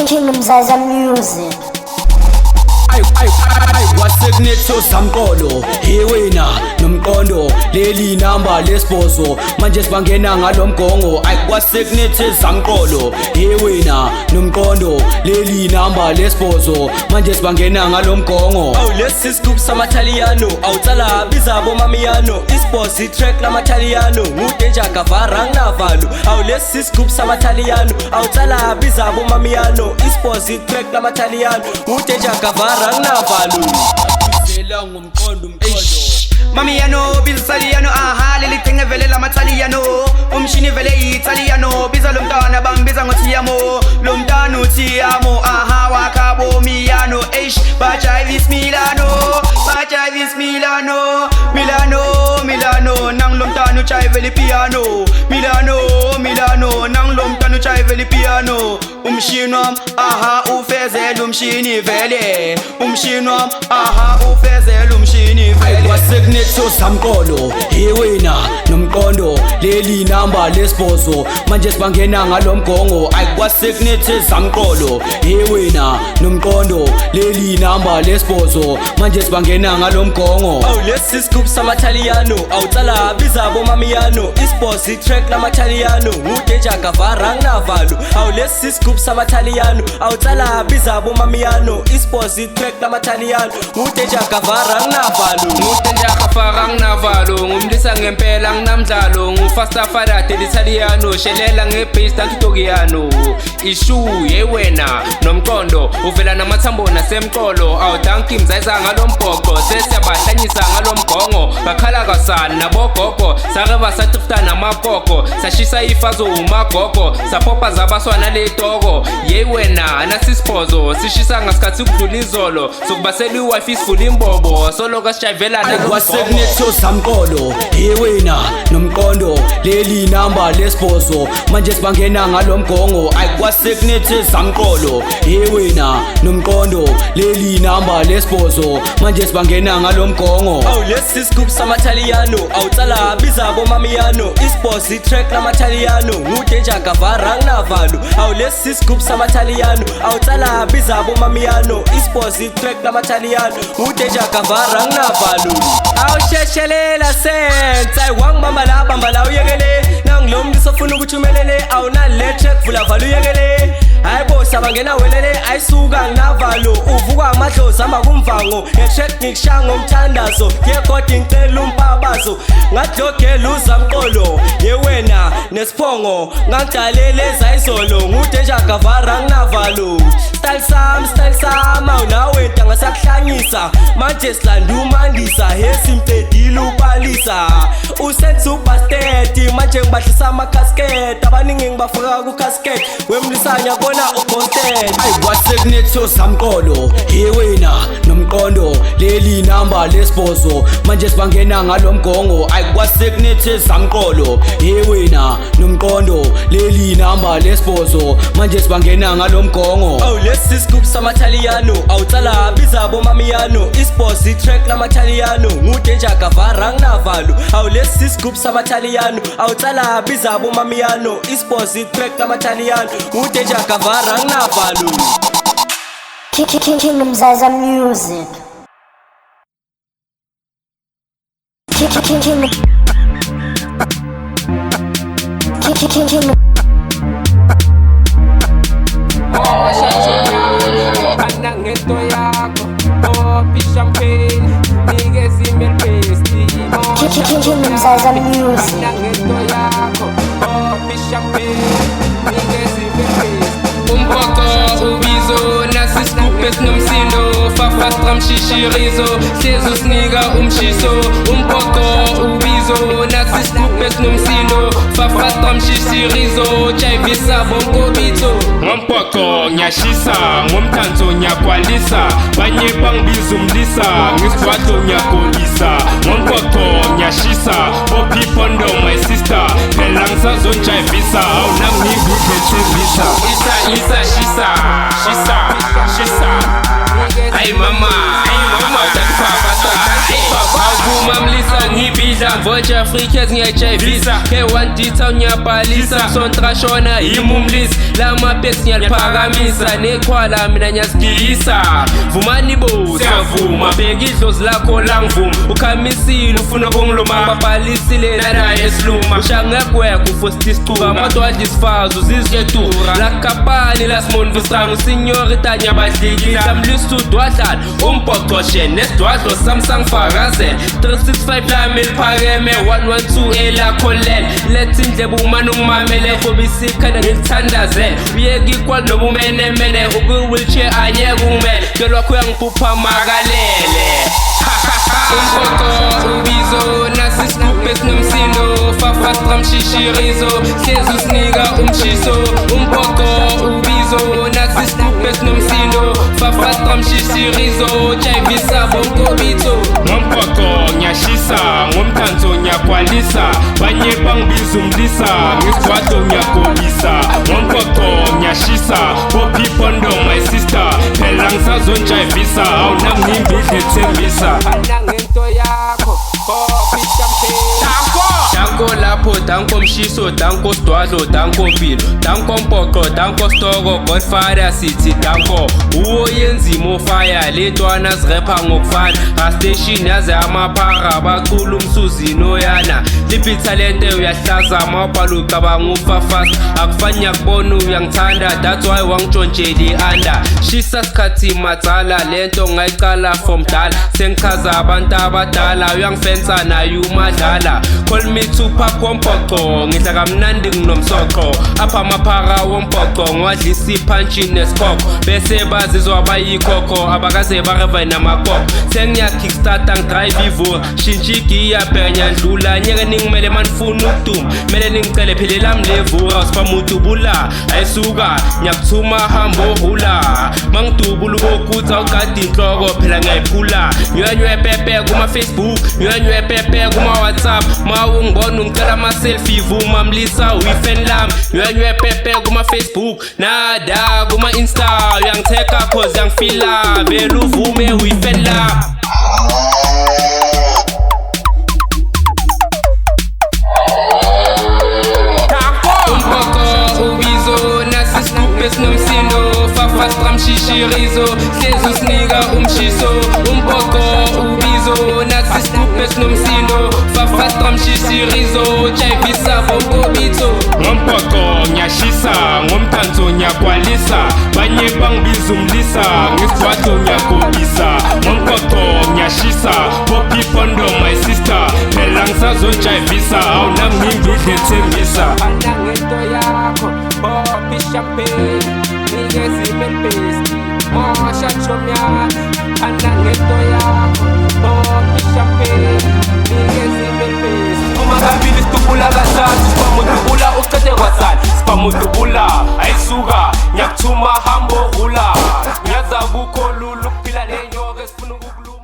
Kingdom Zaza Music. Wasigneto samqolo hiwena nomqondo leli namba lesibhozo manje sibangena ngalomgongo ayikwasigneto samqolo hiwena nomqondo leli namba lesibhozo manje sibangena ngalomgongo awu lesi sigubhu samaTaliyano awutsala bizabo mamiyano isibhozo itrack lamaTaliyano ngudenja gavara nginavalo awu lesi sigubhu samaTaliyano awutsala bizabo mamiyano isibhozo itrack lamaTaliyano ngudenja gavara nginavalo Zela ngomqondo Mamiyano, bizsaliyano, aha, leli thenge vele lamaTaliyano umshini vele i-Italiano biza lo mntwana bambiza ngoTiamo lo mntwana uTiamo aha wakhabo miyano eish bajavis Milano Milano nang lo mntwana ujaivele piano Milano nang lo mntwana ujaivele piano umshini wami aha ufezela umshini vele umshini wami aha ufezela umshini vele wasigneto samqolo hiwena nomqondo leli namba lesibhozo manje sibangena ngalomgongo ayikwasigneto samqolo hiwena nomqondo leli namba lesibhozo manje sibangena ngalomgongo awu lesi sigubhu samaTaliyano awutsala bizabo mamiyano isibhozo itrack lamaTaliyano ngudenja gavara nginavalo awu lesi sigubhu samaTaliyano awutsala bizabo mamiyano isibhozo itrack lamaTaliyano ngudenja gavara nginavalo Left and jack farang navalo ngumlisa ngempela nginamdlalo ngufasta farate l'italiano shelela ngebass tantitogiano ishu yewena nomqondo uvela namathambo nasemqolo awudanki mzayisa ngalombhoqo sesiyabahlanyisa ngalomgongo bakhala kasana nabogogo sareba satrifta namakoko sashisa ifazo umagogo sapopa zabaswana letoko yewena nasisiphozo sishisa ngasikhathi kudlula izolo sokubasela iwifi sivula imbobo solo kasijayivela Wasekunetho samqolo yewena nomqondo leli number lesiphozo manje sibangena ngalomgongo ayikwasekunetho samqolo yewena nomqondo leli number lesiphozo manje sibangena ngalomgongo awu lesi scoop samaTaliyano awutsala biza bomamiyano isports itrack lamaTaliyano ngudeja gavara nginavalo awu lesi scoop samaTaliyano awutsala biza bomamiyano isports itrack lamaTaliyano ngudeja gavara nginavalo awusheshelela sense ayiwangibamba la uyekele nangilomntu ofuna ukuthi umelele awunale track vula vala uyekele hayibo sabangena welele ayisuka nginavalo uvuka amadlozi amba kumvango ngetrack ngikushaya ngomthandazo ngekhodi ngicela umpabazo ngadlogela uzamqolo yewena nesiphongo ngangidalele zayizolo ngudeja gavara nginavalo style sam awunawe ntanga sakuhlanyisa manje silanda umandisa hesimtedile ubalisa usenza ubasteti manje ngibahlisa amakhasketi abaningi ngibafaka kukhasketi wemlisanya bona ubosted ayikwasekunetho samqolo yewena nomqondo leli number lesiphozo manje sibangena ngalomgongo ayikwasekunetho samqolo yewena nomqondo leli number lesiphozo manje sibangena ngalomgongo awu lesi scoop samaTaliyano awutsala biza bomamiyano isports itrack lamaTaliyano ngudeja gavara nginavalo awu lesi scoop samaTaliyano awutsala biza bomamiyano isports itrack lamaTaliyano ngudeja gavara nginavalo King Mzaza Music. King. Anangento yako Popi champagne Nigezi melpesti King Mzaza Music. Anangento yako Popi champagne Nigezi melpesti Umpoko ubizo Nasiscoopes nomsindo Fafastra mshishirizo Sezus niga umshiso Umpoko ubizo Nasiscoopes nomsindo Fafastra mshishirizo Chaivisa bonkobito Ngompoko nyashisa ngomtanzo nyakwalisa banye bangibiza umlisa ngiswato nyakolisa ngompoko nyashisa opipondo my sister phela ngisazonjayivisa awunangibithethembisa shisa ay mama Mamlisa ngibidla voja afrikaz ngiyajayivisa ke-1 ngiyabhalisa sontrashona imumlisa lamapex ngiyaliphakamisa nekhwala mina ngiyasigiyisa vumani bo siyavuma beka idlozi lakho langivuma ukhamisile ufuna ukungiluma babhalisile nanaye esiluma ushangegweka ufosti isicuka amadwadla isifazo ziziketura lakapani lasmonvistrang usinyorita nyabadlikisa mlisa udwadlala umbhocoshe nesidwadlo samsangifakazela 365 lami liphakeme 112 elakholela lethi indlebe umane ungimamele ngoba isikhanda ngilithandazele uyeke ikwali noma umenemene ukwi-wheelchair anyeke ungimele ngelo wakho uyangiphupha makalele umpoko ubizo nasiscoop esinomsindo fafastra mshishirizo hlezi usinika umshiso umpoko ubizo nasiscoop esinomsindo fafastra mshishirizo chayivisa bonkobito ngompoko nyashisa ngomtanzo nyakwalisa banye bangibiza umlisa ngiswato nyakolisa ngompoko nyashisa opipondo my sister phela ngisazonjayivisa awunangibidlethembisa Anangento yakho Popi champagne danko lapho, danko mshiso, danko stwadlo, danko pilo, danko mpoko, danko stoko, Godfather City, danko uwo yenzimo fire, letwana zrepa ngokufana, station yaze amaphara, bacula umsuzi noyana, liphi talente uyahlaza, mawubhala ucabanga ufa fast, akufani yakubona uyangithanda, that's why wangitshontsheli under, shisa sikhathi matsala, lento ngayicala from dala, sengichaza abantu abadala, uyangifensa naye umadlala, call me Tupac wompoko, ngidla kamnandi nginomsoko, apha amaphara wompoko, ngiwadlisa iphantshi nesikoko, bese bazizwa abayikhokho, abakaze bareva namakoko, sengiya kickstarter ngidrive ivu, shintsha igiya bhenya ndlula, nyeke ningimele manifuna ukuduma, mele ningicele phile lami levura, usifamuntu bula, ayisuka, ngiyakuthuma hambo hula, mangidubula ubokuthi awugadi inhloko, phela ngayiphula, nywenywe pepe kuma Facebook, nywenywe pepe kuma WhatsApp, mawungibona ungicela ama-selfie, vuma mlisa uyifeni lami, nywenywe pepe kuma Facebook, nada kuma Insta, uyangitheka cause yangifila, vele uvume uyifeni lami. Nomsindo, fafastra mshishirizo, hlezi usinika umshiso, umpoko ubizo, nathi scoopes nomsindo, fafastra mshishirizo, chayivisa bokobito. Ngompoko ngiyashisa, ngomtanzo ngiyakwalisa, banye bangibiza umlisa, ngiswato ngiyakobisa. Ngompoko ngiyashisa, popi pondo my sister, phela ngisazonjayivisa, awunami ngingidle thembisa. Anangento yakho, popi champagne, nigezi melpesi, mosha chomya, anangento yakho, popi champagne, nigezi melpesi. Umagabili stubula kasasi, spamutubula ucede kwasani, spamutubula ayisuka, ngiyakuthuma hambo hula, ngiyaza kukho lulu kuphila nenyoka esifuna ukukuluma.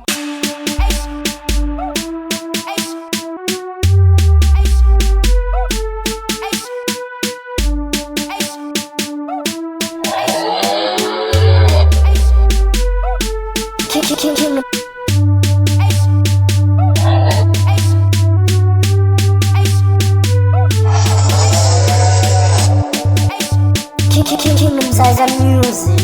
Kingdom Zaza Music.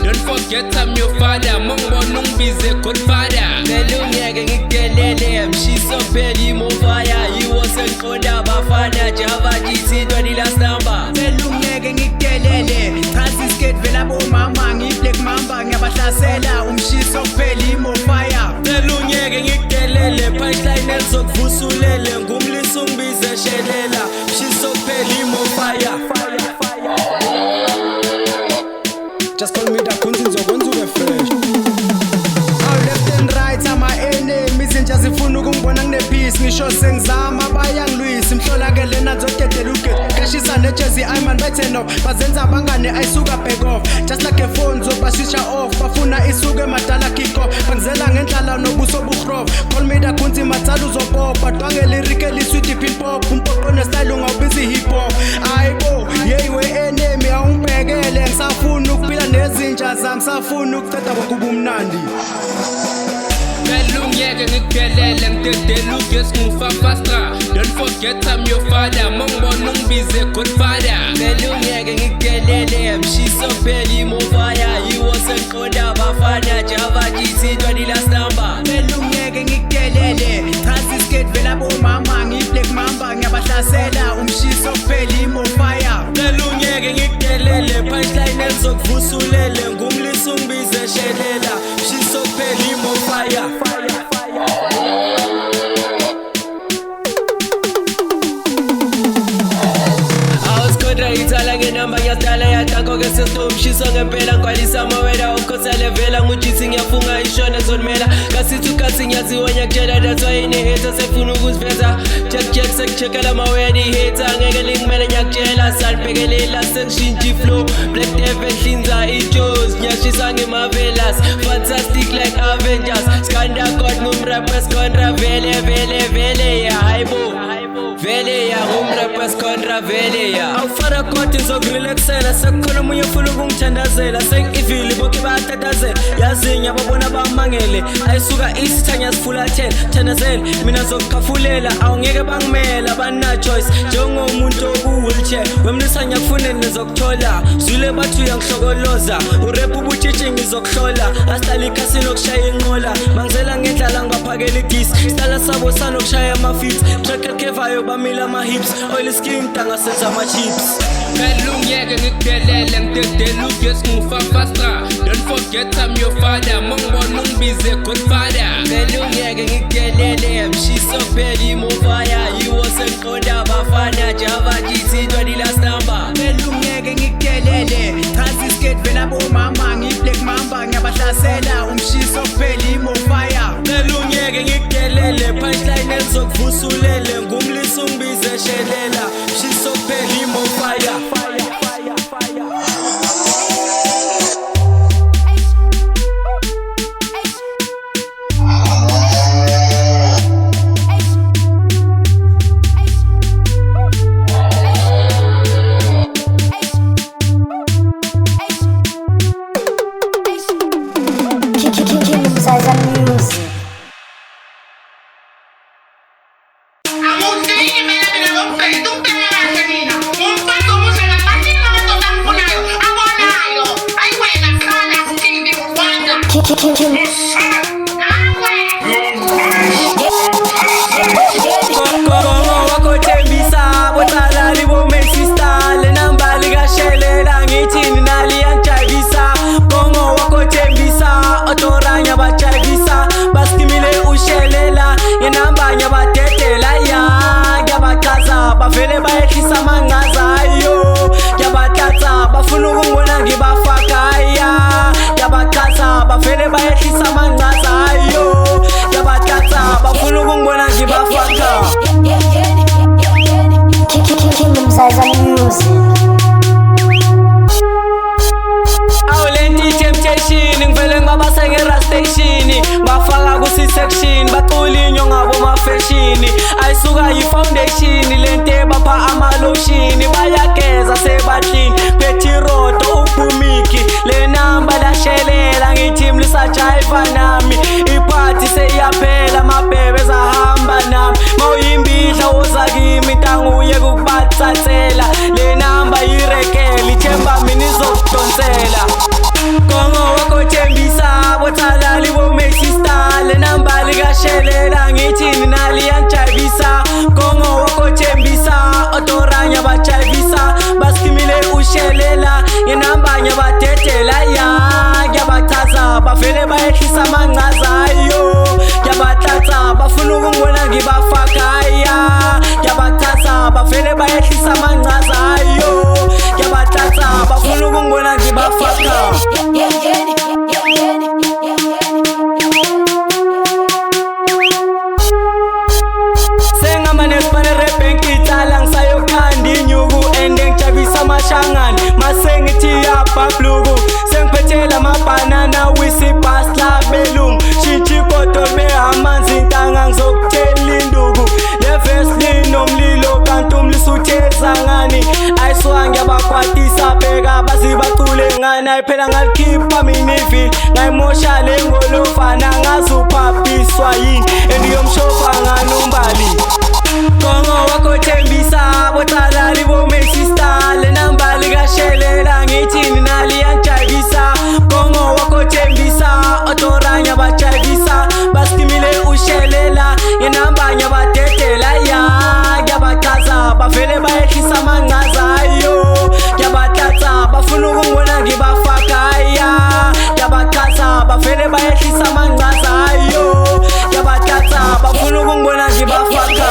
Don't forget I'm your father, mongo bize Godfather. Belungeke ngikudelele, mshiso pheli mo fire, you wasn't koda bafana, Java GT 20 last number. Belungeke ngikudelele, transi skate vela bomama, ngi-black mamba, ngiyabahlasela, umshiso pheli mo fire. Belungeke ngikudelele, pipeline elizokuvusulele, ngumlisa ungibize shelela, mshiso pheli mo fire. Just call me that kunzi ngizokwenza ube fresh. All left and right ama enemies nje zifuna ukungibona ngine-peace, ngisho sengizama bayangilwisa, imhlolakele nanzodedela uget, kashisa nejezi iman betheno, bazenza abangane ayisuka back off, just like a phone zobashisha off, bafuna isuke madala kick off, bangizela ngendlala nobuso buhrof, call me that kunzi matsala uzopopa, dwangelirike lisweet hip hop, umpoqo nestyle ungawubizi hip hop, ayibo yeyiwe enemy awungibhekele, ngisafuna ukuphila nezinja zami, safuna ukuceda kwakuba umnandi. Belungeke ngikudelele, ngidedela ugesi ngufafastra. Don't forget I'm your father, mongo bize Godfather. Belungeke ngikudelele, mshiso pheli mo fire, you wasn't koda bafana, Java GT 20 last number. Belungeke ngikudelele, transi skate vela bomama, ngi-black mamba, ngiyabahlasela, umshiso pheli mo fire. Belungeke ngikudelele, pipeline elizokuvusulele, ngumlisa ungibize shelela, mshiso pheli mo fire. Ithala ngenamba ngiyadala yatanko ke system mshiso ngempela ngkwalisa amawela okhosale vela ngujisi ngiyafunga ishona zonimela kasithi ukasi ngiyaziwa ngiyakutshela that's why ine-hater sefuna ukuziveza check sekucheckela amawela i-hater ngeke lingimele ngiyakutshela salibhekelela sengishintsha iflow black devil hlinza ijoes ngiyashisa ngemavelas fantastic like Avengers skanda god ngumrap wescontra vele ya hayibo vele ya ngumrap ngasikhondra vele ya awufara kodwa ngizokurelaxela sekukhona omunye ufuna ukungithandazela sengivile boke bayatatazela yazinya babona bamangele ayisuka isithanya sifulathela thandazela mina zokukhafulela awungeke bangimela bana-choice njengomuntu oku-wheelchair wemnisa nyakufuneni nezokuthola zwile bathu uyangihlokoloza urephu ubutshitshi ngizokuhlola asitalikhasi nokushaya inqola bangizela ngendlala ngibaphakela igisi sitala sabo sanokushaya ama-fits trakelkevayo bamile ama-hips oil skin tangasenza ama-chips Melungeke ngikudelele ngidedela ugesi ngufafastra. Don't forget I'm your father. Mongibona ungibize godfather. Melungeke ngikudelele mshiso pheli mofaya yiwo sengiqonda bafana Java GT 20 last number. Melungeke ngikudelele chazi skate vela bomama ngiblack mamba ngiyabahlasela umshiso kupheli mofire. Melungeke ngikudelele punchline elizokuvusulele ngumlisi ungibize shelela mshiso kupheli mofire. Vele bayehlisa mangazayo yabathatha bafuna ukungibona ngibafakaya yabathatha bavele bayehlisa mangazayo yabathatha bafuna ukungibona ngibafaka Kingdom Zaza Music. awulenti temptation ngivele ngibabasa nge-ras station bafaka kusi-section bacula inyonga bomafashini ayisuka yi-foundation lente bapha amaloshini bayageza sebahlini petiroto ubhumiki le namba lashelela ngithim lisajayiva nami iphathi seyaphela amabhebe zahamba nami mawuyimbidla woza kimi ntanguye kukubathathela le namba yirekele ithemba mina izokudonsela kongo wakho thembisa bothalali bomexista le namba likashelela ngithini nali yanjayivisa kongo wakho thembisa otoranya bajayivisa baskimile ushelela ngenamba nyabadedela ya yabachaza bavele bayehlisa mangazayo yabathatha bafuna ukungibona ngibafakaya yabachaza bavele bayehlisa mangazayo yabathatha bafuna ukungibona ngibafaka sengamanespane rebenkitala ngisayokhanda inyuku ende ngijabisa amashangane masengithi yapabluku sengiphethela amabhanana wisibhasla belungu shintshikoto behamanzi intanga ngizokuthela induku levesli nomlilo kanti umlisi uthezangani ayiswa ngiyabakwatisa bheka bazibacule ngani ayiphela ngalikhipha minivili ngayimosha le ngolofana ngazuphabhiswa yini endiyomshofa ngani umbali kongo wakho thembisa bothalali bomexista le namba likashelela ngithini nali yanjayivisa kongo wakho thembisa otoranya bajayivisa baskimile ushelela ngenamba nyabadedela ya yabachaza bavele bayehlisa mangazayo yabathatha bafuna ukungibona ngibafakaya yabachaza bavele bayehlisa mangazayo yabathatha bafuna ukungibona ngibafaka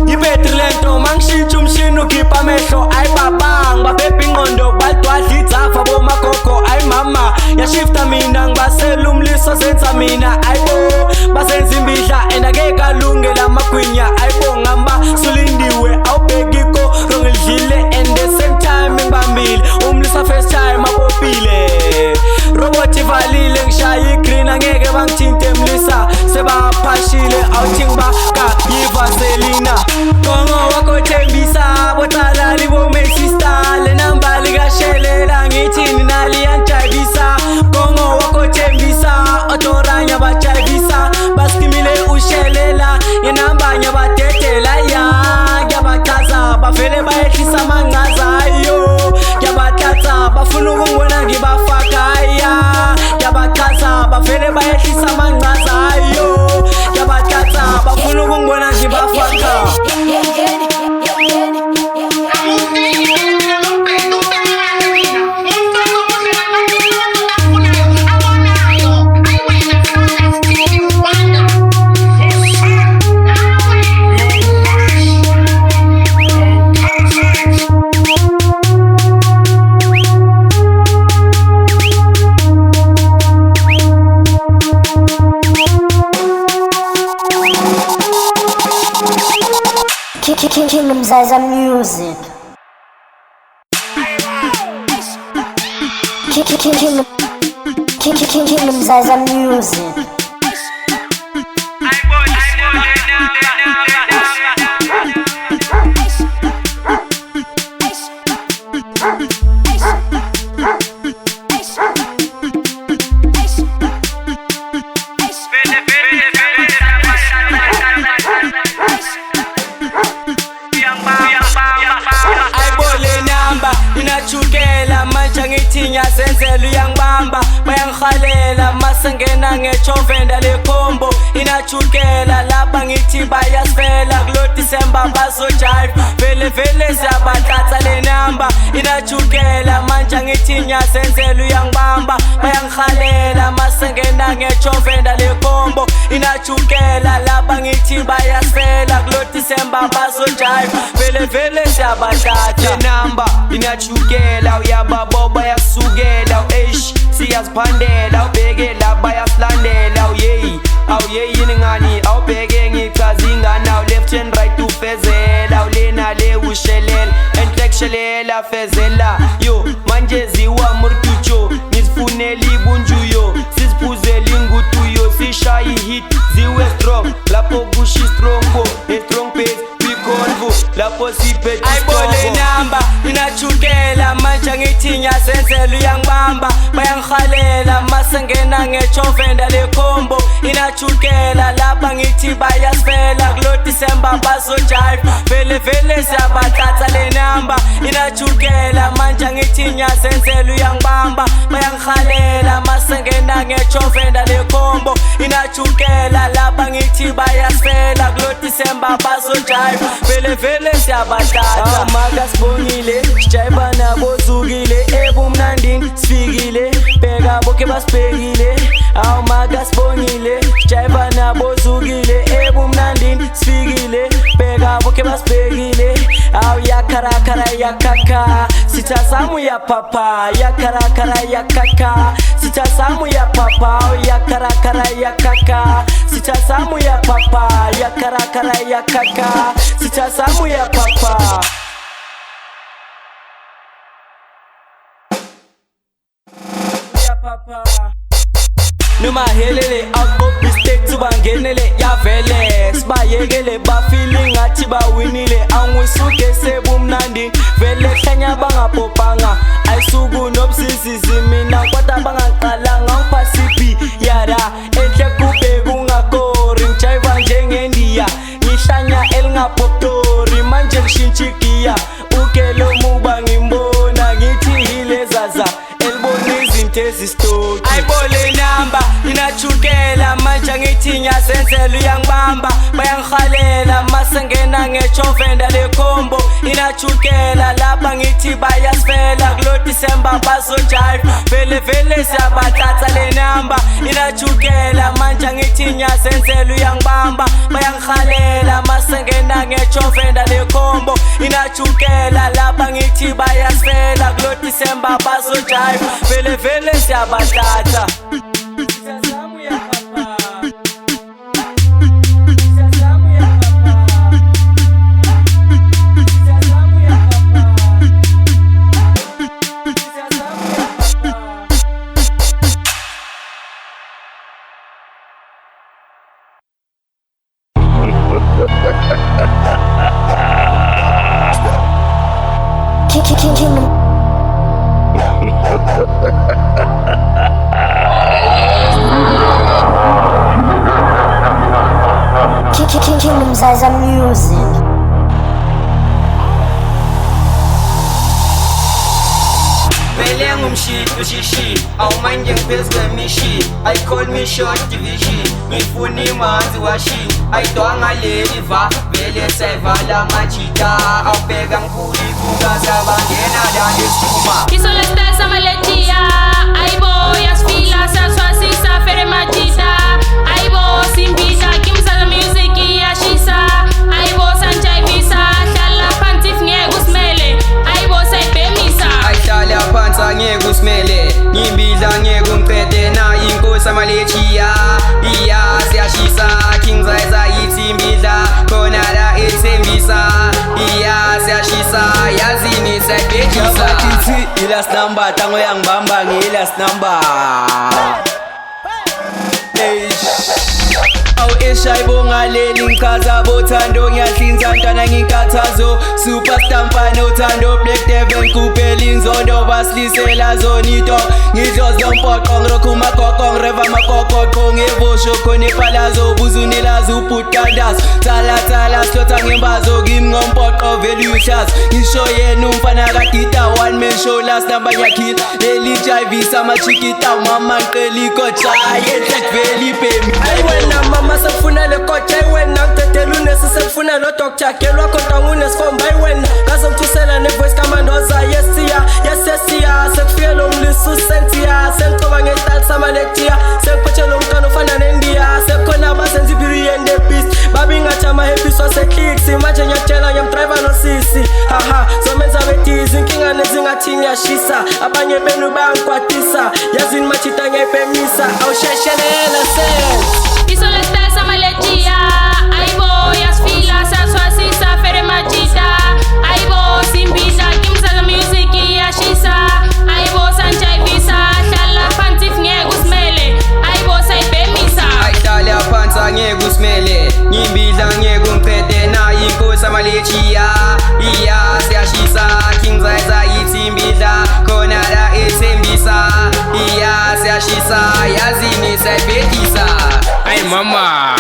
ibetri lento mangishintsha umshini ukhipha amehlo ayibabang babhebha ingqondo badwadla idzafa bomagogo ayimama yashifta mina ngibasela umliso senza mina ayibo basenza imbidla endake kalungela amagwinya ayibo ngamba sulindiwe awubhekiko rongilidlile and the same time ngibambile umlisa first time abopile wothi valile ngishaya igreen angeke bangithinte mlisa sebaphashile awuthingba kayivaselina kongo wakho Thembisa botalali bomesista le namba likashelela ngithini nali yanjayivisa kongo wakho Thembisa otoranya bajayivisa baskimile ushelela yenamba nyabatetela ya yabachaza bavele bayehlisa mangaza ayo yabathatha bafuna ukungibona ngibafaka ya yabachaza bavele bayehlisa mangaza ayo yabathatha bafuna ukungibona ngibafaka Kingdom Zaza Music. Kingdom Zaza Music. Inachukela manje ngithinya senzela uyangibamba bayangikhalela masengena ngechovenda lekhombo inachukela lapha ngithi bayasifela kulo December bazojive vele siyabathatha le namba inachukela manje ngithinya senzela uyangibamba bayangikhalela masengena ngechovenda lekhombo inachukela lapha ngithi bayasifela kulo December bazojive vele siyabathatha le namba inachukela uyababoba yasukela eish siyaziphandela ubhekela bayasilandela awuyeyi yini ngani awubheke ngichaza ingana left and right ufezela ulena le ushelela enhlekushela fezela yo manje ziwa murtucho ngizifunela ibunjuyo siziphuzela ingutuyo sishayi hit ziwe strong lapho kushi strong po strong pace convo lapho siphethe ayibole namba inachukela manje ngithinya senzela uyangibamba bayangikhalela masengena ngechovenda lekhombo inachukela lapha ngithi bayasifela kulo December bazojive vele siyabathatha le namba inachukela manje ngithinya senzela uyangibamba bayangikhalela masengena ngechovenda lekhombo inachukela lapha ngithi bayasifela kulo December bazojive vele siyabathatha makasibongile sijayiva nabo zukile ebumnandini sifikile bheka bonke basibhekile awu makasibongile sijayiva nabo zukile ebumnandini sifikile bheka bonke basibhekile awu yakharakara yakhakha sitha samu yapapa yakharakara yakhakha sitha samu yapapa yakharakara yakhakha sitha samu yapapa yakharakara yakhakha sitha samu yapapa noma helele akophi state bangenele yavele sibayekele bafeeling ngathi bawinile angisuke sebumnandi vele hlanya bangapopanga ayisuku nobusisizi mina kodwa bangaqalanga ngiphasiphi yara enhle kube kungakori ngijayiva njengendiya ngihlanya elingapoptori manje lishintshigiya ukelo muba ngimbona ngithi hilezaza elibona izinto ezistoki ayibole namba inachukela manje ngithinya senzela uyangibamba bayangikhalela masengena ngechovenda lekhombo inachukela lapha ngithi bayasifela kulo December bazojive vele siyabathatha le namba inachukela manje ngithinya senzela uyangibamba bayangikhalela masengena ngechovenda lekhombo inachukela lapha ngithi bayasifela kulo December bazojive vele siyabathatha Zaza Music. Vele ngumshit ushishi awumanje ngiphezu kwemishi I call me short division ngifuna imanzi washi ayidwanga leli va vele sevala majita awubheka ngifuli kungasabangena la nesuma Kisole style samaletia aibo yasfila saswasisa fere majita aibo simbita kimsala music yashisa aibo sanjay visa hlala phansi ngeke usimele aibo sayibhemisa ayihlala phansi angeke usimele ngimbidla ngeke ungiqede na inkosi amalechiya iya siyashisa King Zaza yithi imbidla khona la ethembisa iya siyashisa yazini sayibhekisa Tithi last number tango yangibamba ngi-last number Eshayibonga leli ngikhaza bothando ngiyahlinza ntwana nginkathazo superstar mfana othando black devil kuphela inzondo basilisela zonito ngidlozo mpoqo ngirokhu magogo ngireva magogoqo ngevosho khona epalazo buzunilazo ubhutandazo tala slotha ngembazo kimi ngompoqo vele uyuhlazo ngisho yena umfana kadida one man show last number ngiyakhila leli jayivisa amachikita mama ngiqeliko jaye vele ibhemi ayiwena mama sefuna le kocha ayiwena ngidedela unesi sefuna lo doctor kelwa kodwa ngunesifomba ayiwena ngazomthusela ne-voice kamandoza yesiya sekufike lo mlisu sentia sengicoba nge-style samaletia sengiphethe lo mntwana ofana nendiya sekhona abasenza ibiriye ndebhisi babingathi amahepisi waseclicks manje ngiyakutshela ngiyamdriver nosisi haha zomenza betizi inkinga nezingathi ngiyashisa abanye benu bayangikwatisa yazini machita ngiyayibhemisa awusheshelela sense Kisole style samaletia aibo yasfila saswasisa fere majita aibo simbita kimsala music yashisa aibo sanjay visa hlala phansi ngeke usimele aibo sayibhemisa ayihlala phansi angeke usimele ngimbidla ngeke ungiqede na inkosi amalechiya iya siyashisa King Zaza yithi imbidla khona la ethembisa iya siyashisa yazini sayibhekisa Ay mama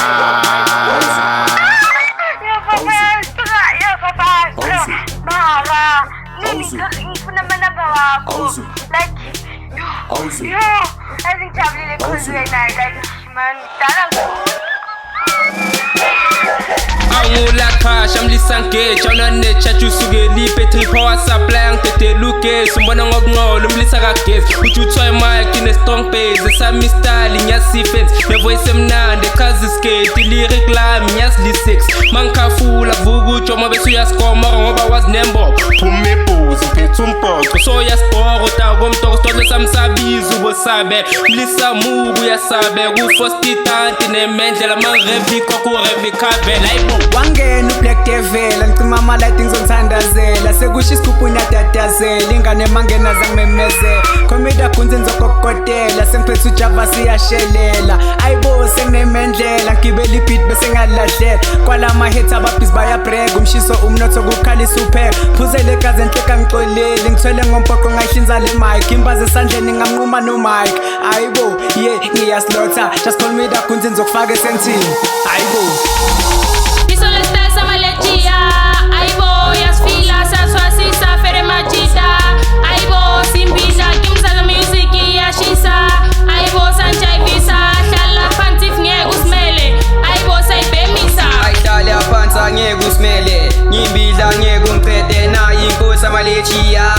Angula khasha mlisange jona nechachu sugeli petri power supply ngitete luke simbona ngokungqolo umlisa kagezi uthi uthoy mic in a strong bass esami style nyasifense ne voice emnandi chazi skate lyric line nyasli 6 mangikhafula vuka ujoma bese uyasikoma ngoba wazi nembo phuma ebhuzi phethe umphoqo so yasibhoko takomtoko sitole samsabiza ubosabe mlisa mubu yasabe ku first itanti nemendlela mangirevi kokurevi khavela ayibo wangena ublack devil ngicima amalight ngizongithandazela sekusho isigubhu natatazela ingane mangena zangimemezela comedy agunze ngizokokotela sengiphethe ujava siyashelela ayibo senginemendlela ngigibela ibeat bese ngalahlela kwalama hits ababhizi bayabreak umshiso umnotho kukhalisa upheka phuzele gazi enhleka ngixolele ngithwele ngomphoqo ngayihlinza le mic imbaze esandleni ngamnquma no mic ayibo ngiyaslotha just call me agunze ngizokufaka esentini ayibo Kisole style samaletia aibo yasfila saswasisa fere majita aibo simbita kimsala music yashisa aibo sanjay visa hlala phansi ngeke usimele aibo sayibhemisa ayihlala phansi angeke usimele ngimbidla ngeke ungiqede na inkosi amalechiya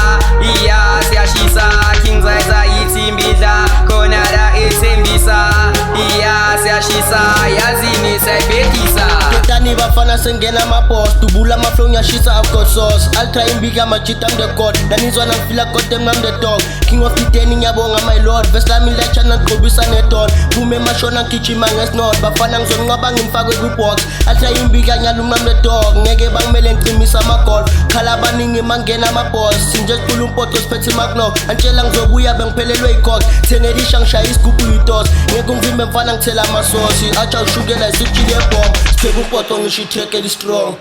iya siyashisa King Zaza yithi imbidla khona la ethembisa iya siyashisa yazini sayibhekisa Tani bafana sengena maboss Tubula maflow ngiyashisa I've got sauce Ultra imbika majita I'm the god Danizwa nangifila god them I'm the dog King of the day ngiyabonga my lord Veslami lecha nangigqobisa neton Pume mashona ngigijima ngesnot Bafana ngizonqoba ngimfakwe kubox Ultra imbika ngiyaluma I'm the dog Ngeke bangimele ngicimisa amagolf Khala abaningi mangena amaboss Sinje sikhulu umpoto siphethe magno Antshela ngizobuya bengiphelelwe ikok Thengelisha ngishaya isigubhu yitos Ngeke ungivimbe mfana ngithela amasosi Acha ushukela isipjile bomb Sipheka umpoto ngisho ithekeli strong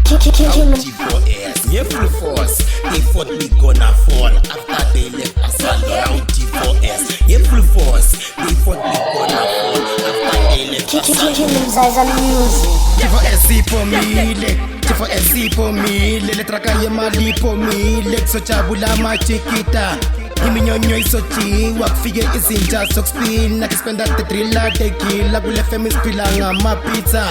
T4S, yeah, full force. They thought we gonna fall after they left us alone. T4S, yeah, full force. They thought we gonna fall after they left us alone. Mzaza Music. Tifo esipomile, tifo esipomile, letraka yemali pomile, kusojabula machikita. Iminyonyo isojiwa kufike izinja sokuspina kispenda tetrila tekila kule femi siphila ngamapizza.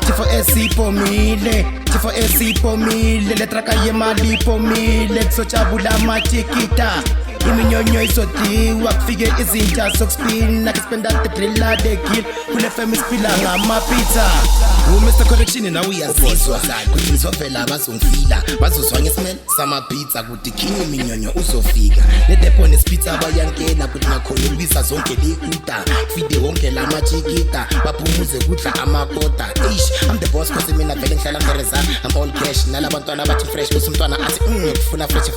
Tifo esipomile, tifo esipomile, letraka yemali pomile, kusojabula machikita. Iminyonyo isojiwa kufike izinja sokuspina kispenda tetrila tekila kule femi siphila ngamapizza. Mr. Correction nawe uyazizwa kuthi ngizovela bazongifila bazozwa ngesimele samapizza kuthi king iminyonyo uzofika nedepo nesipizza bayangena kuthi ngakhona ubisa zonke likuta fide wonke lamachikita baphumuze kudla amakota I'm the boss cause mina vele ngihlala ngereza I'm all cash nalabantwana abathi fresh kuthi umntwana athi ngifuna fresh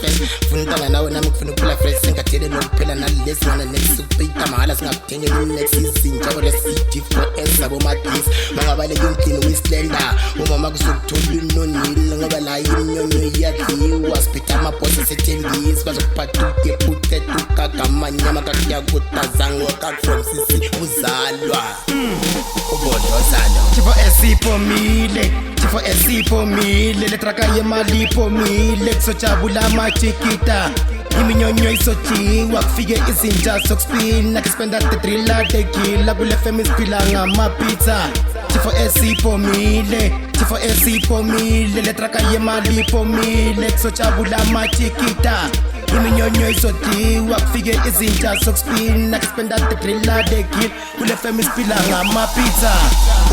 funa intanga nawe nami ngifuna ukuphila fresh singathele nokuphela nalesi ngana next ukupita mahala singakuthengela next izinja or receipt for esabo madis bangabaleke umdini Islanda umama kusukuthola inonile ngoba la iminyonyo iyadliwa siphetha amabhosi sethembisi bazokuphatha ukeputhe tukagamanyama kakuyakutazango kak from sisi uzalwa ubodozalo. Tifo esipomile, tifo esipomile, letraka yemali pomile, kusojabula machikita. Iminyonyo isojiwa kufike izinja sokuspina kispenda tetrila tekila kule femi siphila ngamapizza. Tifo esipomile, tifo esipomile, letraka yemali pomile, kusojabula machikita. Iminyonyo isojiwa kufike izinja sokuspina kispenda tetrila tekila kule femi siphila ngamapizza.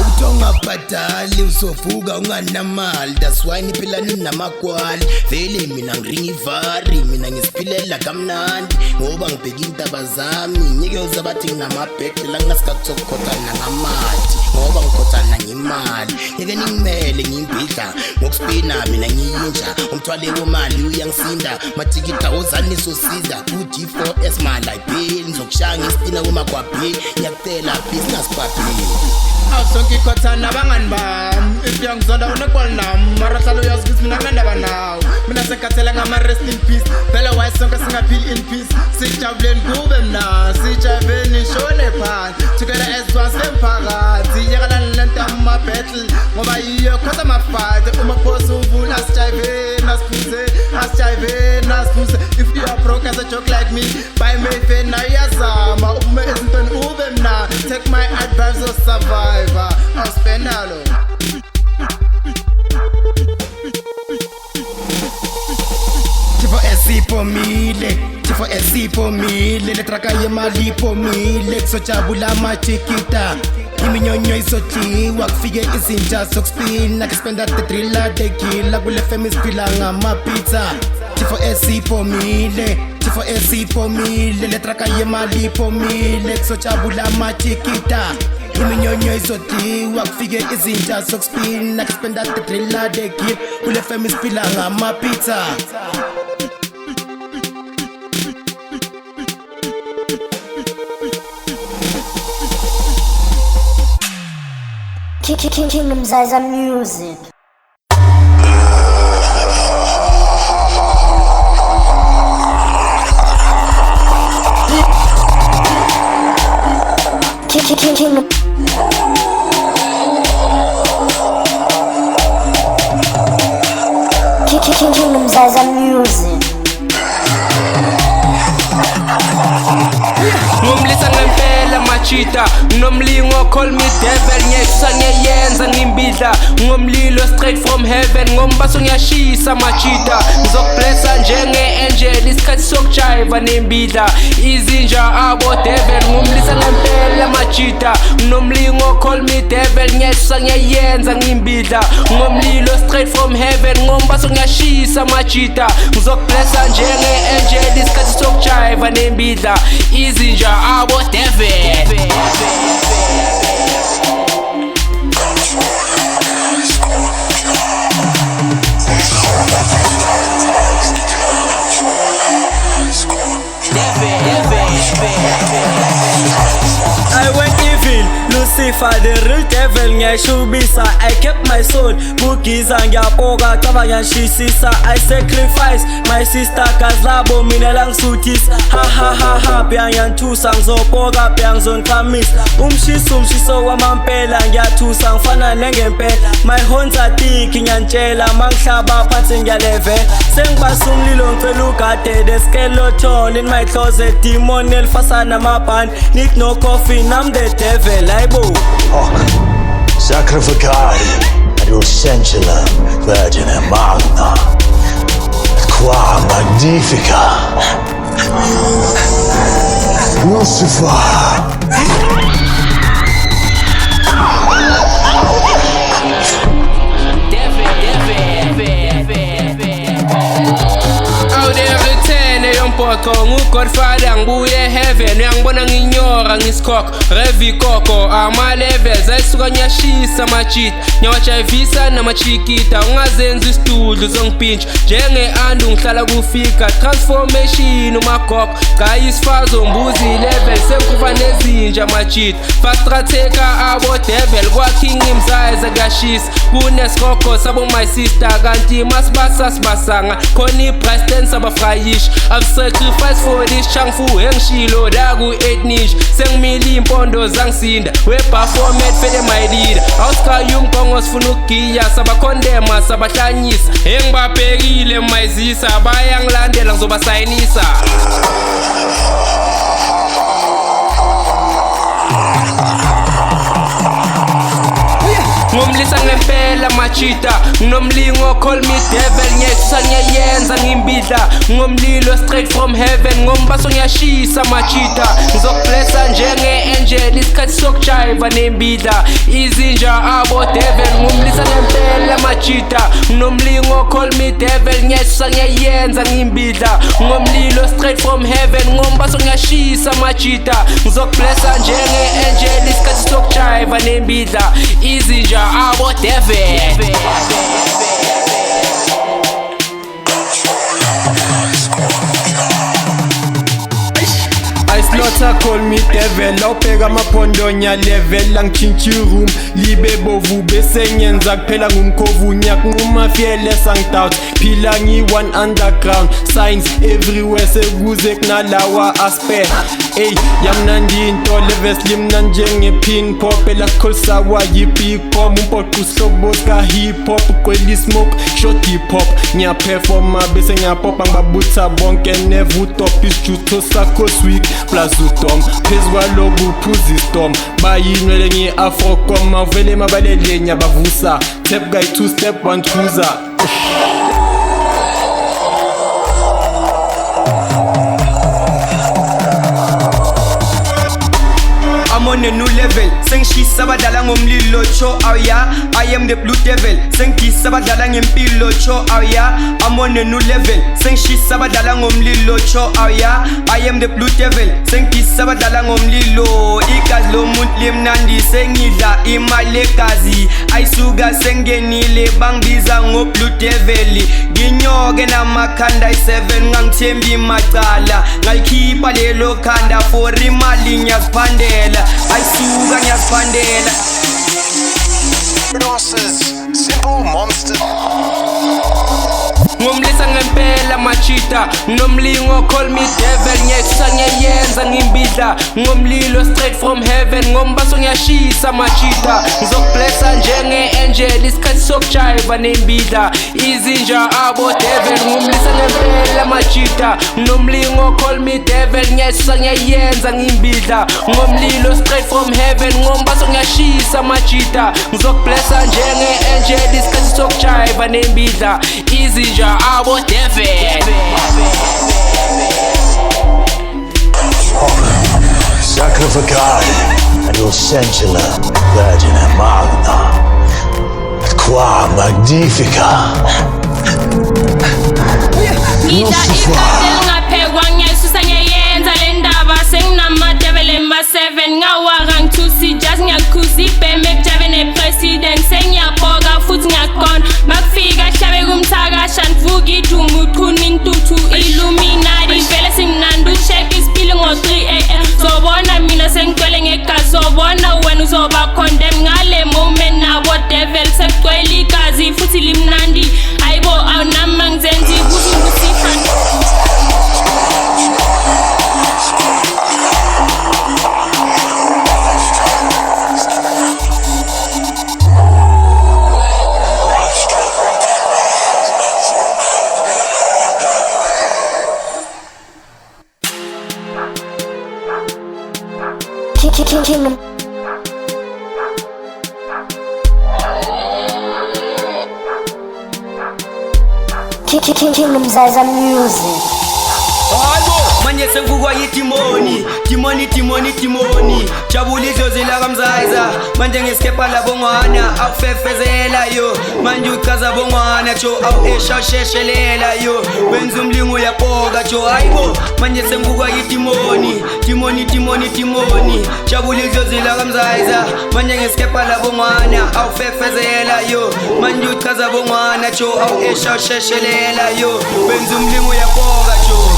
Utonga badali usovuka unganamali that's why niphila ninamakwali vele mina ngiringa ivari mina ngisiphilela kamnandi ngoba ngibheka intaba zami nyike uzabathi nginamabhekhe la ngingasikakuthokothana ngamati ngoba ngikhothana ngemali yeke ningimele ngimbidla ngokuspina mina ngiyinja umthwale womali uyangisinda matikita ozani sosiza u-G4S maliphi ngizokushaya ngisipina kumakwaphi ngiyakutela business papi. Awusonke ikhothana abangani bami ifiyangizonda unekwali nami mara hlala uyazi ukuthi mina kunandaba nawo mina sekhathela ngama-rest in peace phela waye sonke singaphili in peace sijabuleni kube mna sijabeni shone phansi together as one semphakathi yekalani lento ama-battle ngoba yiyo cause ama-fight umaphosi uvula asijayiveni asiphuze if you are broke as a joke like me by mayfair na uyazama uphume ezintweni ube mna take my advice or survive Spendalo. Tifo esipomile, tifo esipomile, letraka yemali pomile, kusojabula machikita. Iminyonyo isojiwa kufike izinja sokuspina kispenda tetrila tekila kule femi siphila ngamapizza. Tifo esipomile, tifo esipomile, letraka yemali pomile, kusojabula machikita. Iminyonyo isojiwa kufike izinja sokuspina kispenda tetrila tekila kule femi siphila ngamapizza. King Mzaza Music. King Mzaza Music. Ngumlisa ngempela machita nomlingo call me devil ngiyeshisa ngiyenza ngimbidla ngomlilo straight from heaven ngombaso ngiyashisa machita ngizokublessa njenge angel isikhathi sokujiva nembidla izinja abo devil ngumlisa ngempela machita nomlingo call me devil ngiyeshisa ngiyenza ngimbidla ngomlilo straight from heaven ngombaso ngiyashisa machita ngizokublessa njenge angel isikhathi sokujiva nembidla izinja abo devil. I went evil, lose Lucifer, the real devil ngiyashubisa. I kept my soul kugiza ngiyapoka caba ngiyashisisa. I sacrifice my sister kazlabo mina langisuthisa. Ha ha ha ha pya ngiyanthusa ngizopoka pya ngizonkamisa. Umshiso wamampela ngiyathusa ngifana nengempela. My horns are thick ngiyantshela mangihlaba phansi ngiyaleve. Sengibasa umlilo ngicela ugade the skeleton in my closet. Demon elifasana amabhani need no coffin, I'm the devil, aibo. Sacrificare ad Ulcentula Vergine Magna qua magnifica Lucifer. Mpoko ngugodfather ngibuye heaven uyangibona nginyora ngiskok revi koko ama-levels ayisuka ngiyashisa amachita ngiyawajayivisa namachikita ungazenzi isitudlu zongipintsha njenge-andu ngihlala kufika transformation umagoko gayisifazo mbuzi level senkuva nezinja amachita fastrateka abo-devil kwaking imzayiza kuyashisa kunesikoko sabo my sister kanti masibasa sibasanga khona i-president sabafrayish sacrifice for this changfu engishilo daku 8 niche sengimile impondo zangisinda we-performat fede my leader awusikayo umgongo sifuna ukugiya sabakhondema sabahlanyisa engibabhekile mayizisa bayangilandela ngizobasayinisa ngomlisa ngempela machita nomlingo call me devil ngiyasusa ngiyayenza ngimbidla ngomlilo straight from heaven ngombaso ngiyashisa machita ngizokublessa njenge-angel isikhathi sokujiva nembidla izinja abo devil ngomlisa ngempela machita nomlingo call me devil ngiyasusa ngiyayenza ngimbidla ngomlilo straight from heaven ngombaso ngiyashisa machita ngizokublessa njenge-angel isikhathi sokujiva nembidla izinja abo devil. Slaughter call me devil awubheka amaphondo level angitshintsha room libe bovu bese ngenza kuphela ngumkhovu nyakunquma fearless angidoubt phila ngi-one underground signs everywhere sekuze kunalawa aspect ey yamnandi into leves limnandi njenge-pin pop elakukholsawa yi-big bomb umpoqo usihlobo sika-hip hop uqwela ismoke short hip hop ngiyaperforma bese ngiyapopa ngibabutha bonke never utop isijutho sakho sweek plus utom phezu kwaloku uphuza istom bayinwele ngi-afrocom mavele mabalelenya abavusa step guy 2 step 1 cruiser I'm on a new level sengishisa abadala ngomlilo cho oh yeah I am the blue devil sengishisa abadala ngempilo cho oh yeah I'm on a new level sengishisa abadala ngomlilo cho oh yeah I am the blue devil sengishisa abadala ngomlilo igazi lomuntu limnandi sengidla imali egazi ayisuka sengenile bangibiza ngo blue devil nginyoke namakhanda i7 ngangithembi macala ngalikhipha lelo khanda for imali ngiyaziphandela ayisuka ngiyaziphandela Losses, simple monster. ngomlisa ngempela machita nomlingo call me devil ngiyasusa ngiyayenza ngimbidla ngomlilo straight from heaven ngombaso ngiyashisa machita ngizokublessa njenge-angel isikhathi sokujiva nembidla izinja abo devil ngomlisa ngempela machita nomlingo call me devil ngiyasusa ngiyayenza ngimbidla ngomlilo straight from heaven ngombaso ngiyashisa machita ngizokublessa njenge-angel isikhathi sokujiva nembidla izinja abo devil Sacrificare ad Ulcentula Vergine Magna qua magnifica ngaphekwa ngiyayisusa ngiyayenza le ndaba senginama-devil emba-7 ngawaka ngithusi just ngiyakhuza ibheme ekujave ne-president sengiyaboka futhi ngiyakona makufika hlabe kumthakasha ndivuka idumu uqhuna intuthu illuminati vele singimnandi ushek isipili ngo-3 AM zobona mina sengigcwele ngegazi uzobona wena uzoba condemn ngale moment nabo devil sekugcwele igazi futhi limnandi ayibo awunama ngizenzi kuthi ngusifana Kingdom. Kingdom Zaza Music. Manje sengivukwa yitimoni timoni jabulizo zila kamzaiza manje ngeskepa labongwana awufefezela yo manje uchaza bongwana jo awesha sheshelela yo wenza umlingo yapoka jo hayibo manje sengivukwa yitimoni jabulizo zila kamzaiza manje ngeskepa labongwana awufefezela yo manje uchaza bongwana jo awesha sheshelela yo wenza umlingo yapoka jo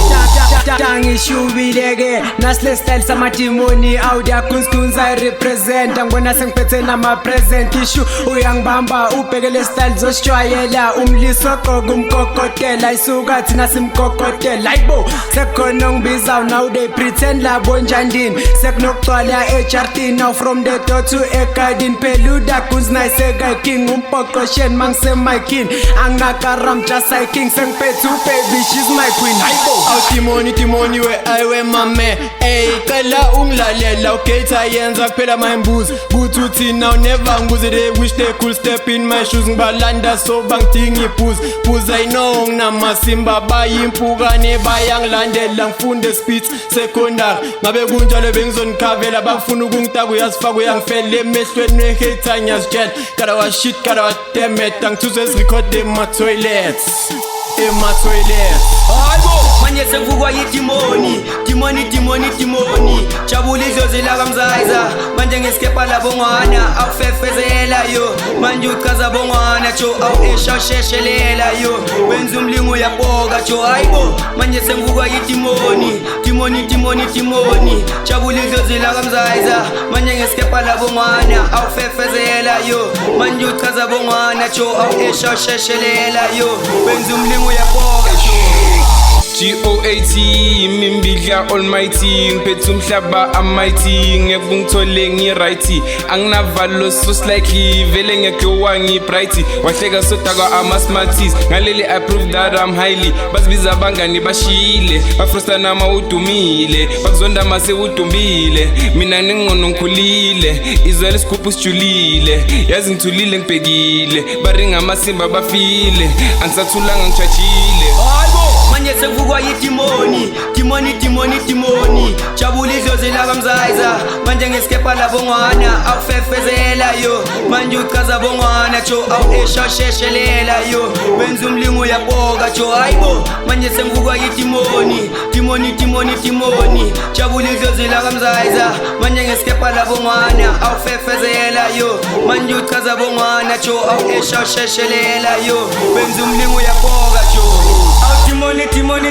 Tangishubile nasle style samatimoni audia kunskun I represent ngibona sengiphethe nama present issue uyangibamba ubhekele style zoshwayela umliso qoqa umkokotela isuka thina simkokotela hayibo sekhona ngibiza now they pretend labo njandini sekunokugcwala ejartini now from the door to a garden peluda kuzinayiseka king umpoqoshen mangisemikini angakaram just like king sengiphethe baby she's my queen hayibo Timoni we aywe mame ey cela ungilalela ukhetha yenza kuphela my mbuzi kuthi uthina never nguze they wish they could step in my shoes ngibalanda so bangidinga iphuzi I know nginamasimba bayimpukane bayangilandela ngifunde speech secondary ngabe kunjalo bengizonikhavela bafuna ukungitaka uyazifaka uyangifela emehlweni wehater ngiyazitshela gotta wa shit gotta wa damn it angithuze record in my toilets hayibo manje sengivukwa yitimoni jabulizo zila kamzaiza manje ngeskepa labongwana awufefezela yo manje uchaza bongwana jo awesha sheshelela yo wenza umlingo yapoka jo hayibo manje sengivukwa yitimoni jabulizo zila kamzaiza manje ngeskepa labongwana awufefezela yo manje uchaza bongwana jo awesha sheshelela yo wenza umlingo yapoka jo GOAT imimbidla almighty ngiphethe umhlaba amighty ngeke ngithole ngiright anginavalo so slightly vele ngeke wangibright wahleka sodaka ama smarties ngaleli I prove that I'm highly bazibiza abangani bashile bafrosta nama udumile bakuzonda mase udumbile mina ningono ngikhulile izwele isigubhu sijulile yazi ngithulile ngibhekile baringa amasimba bafile angisathulanga ngijajile manje sengivukwa yitimoni jabulizo zila kamzaiza manje ngeskepa labongwana awufefezela yo manje uchaza bongwana jo awesha sheshelela yo wenza umlingo yapoka jo hayibo manje sengivukwa yitimoni jabulizo zila kamzaiza manje ngeskepa labongwana awufefezela yo manje uchaza bongwana jo awesha sheshelela yo wenza umlingo yapoka jo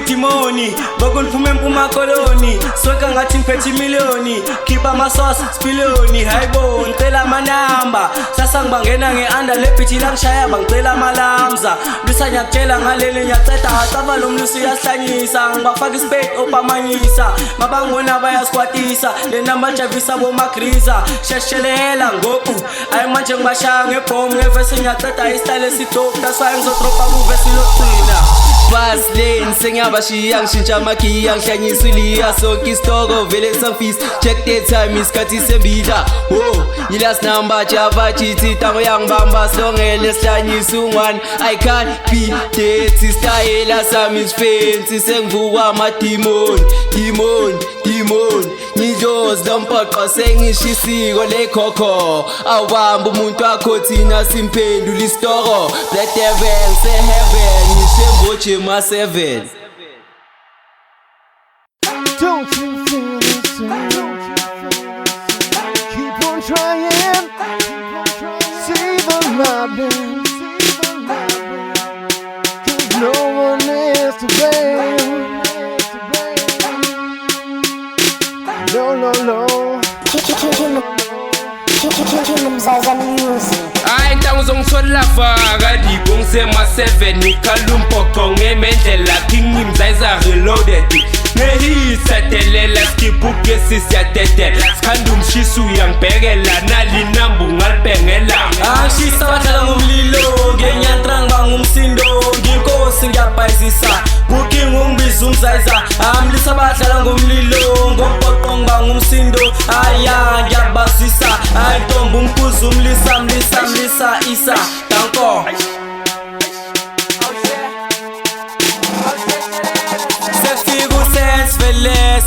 Timoni Bokuniphume mpuma koloni Soka ngathi ngiphethe imiliyoni Khipha amasosi spiloni hayibo ngicela amanamba Sasa ngibangena nge-under le bitch langishaya bangicela amalamza Lwisa ngiyakutshela ngaleli ngiyaceda Hacava lo mlusi uyasihlanyisa Ngibafaka ispade opamanyisa Mabangona bayasikwatisa Le namba javisa bomagriza Sheshelela ngoku Ayi manje ngibashaya ngebhom Ngevesi ngiyaceda istyle esitop That's why ngizodropa kuvesi lokugcina Fast lane sengiyabashiya ngishintsha amagiya ngihlanyisa iliya sonke isitoko vele sangifisa check the time isikhathi sembidla yilas number java GT tango yangibamba silongele sihlanyisa ungwane I can't be dead istayela sami isifensi sengivukwa amadimoni ngidlozi lomphoqo sengishisiko lekhokho awubamba umuntu wakho thina simphendula isitoko black devil se heaven ngishe my 7. Don't you feel this Keep on trying Save a loving Cause no one is to blame No Mzaza Music. Ay ntangu zongithola vaka dibongise ma-7 ngikhalumpoko ngemendlela king imzayiza reloaded nehiyisatelela skibhuke sisiyadedela sikhanda umshisi uyangibhekela nalinamba ungalibhengela angishisa badlala ngomlilo ngenyantranga ngumsindo nginkosi ngiyabhayizisa kuking ungibiza umzayiza amlisa badlala ngomlilo ngompoqo ngiba ngumsindo aya ngiyabazisa ayintombi umkhuzi umlisa mlisa isa danko sefike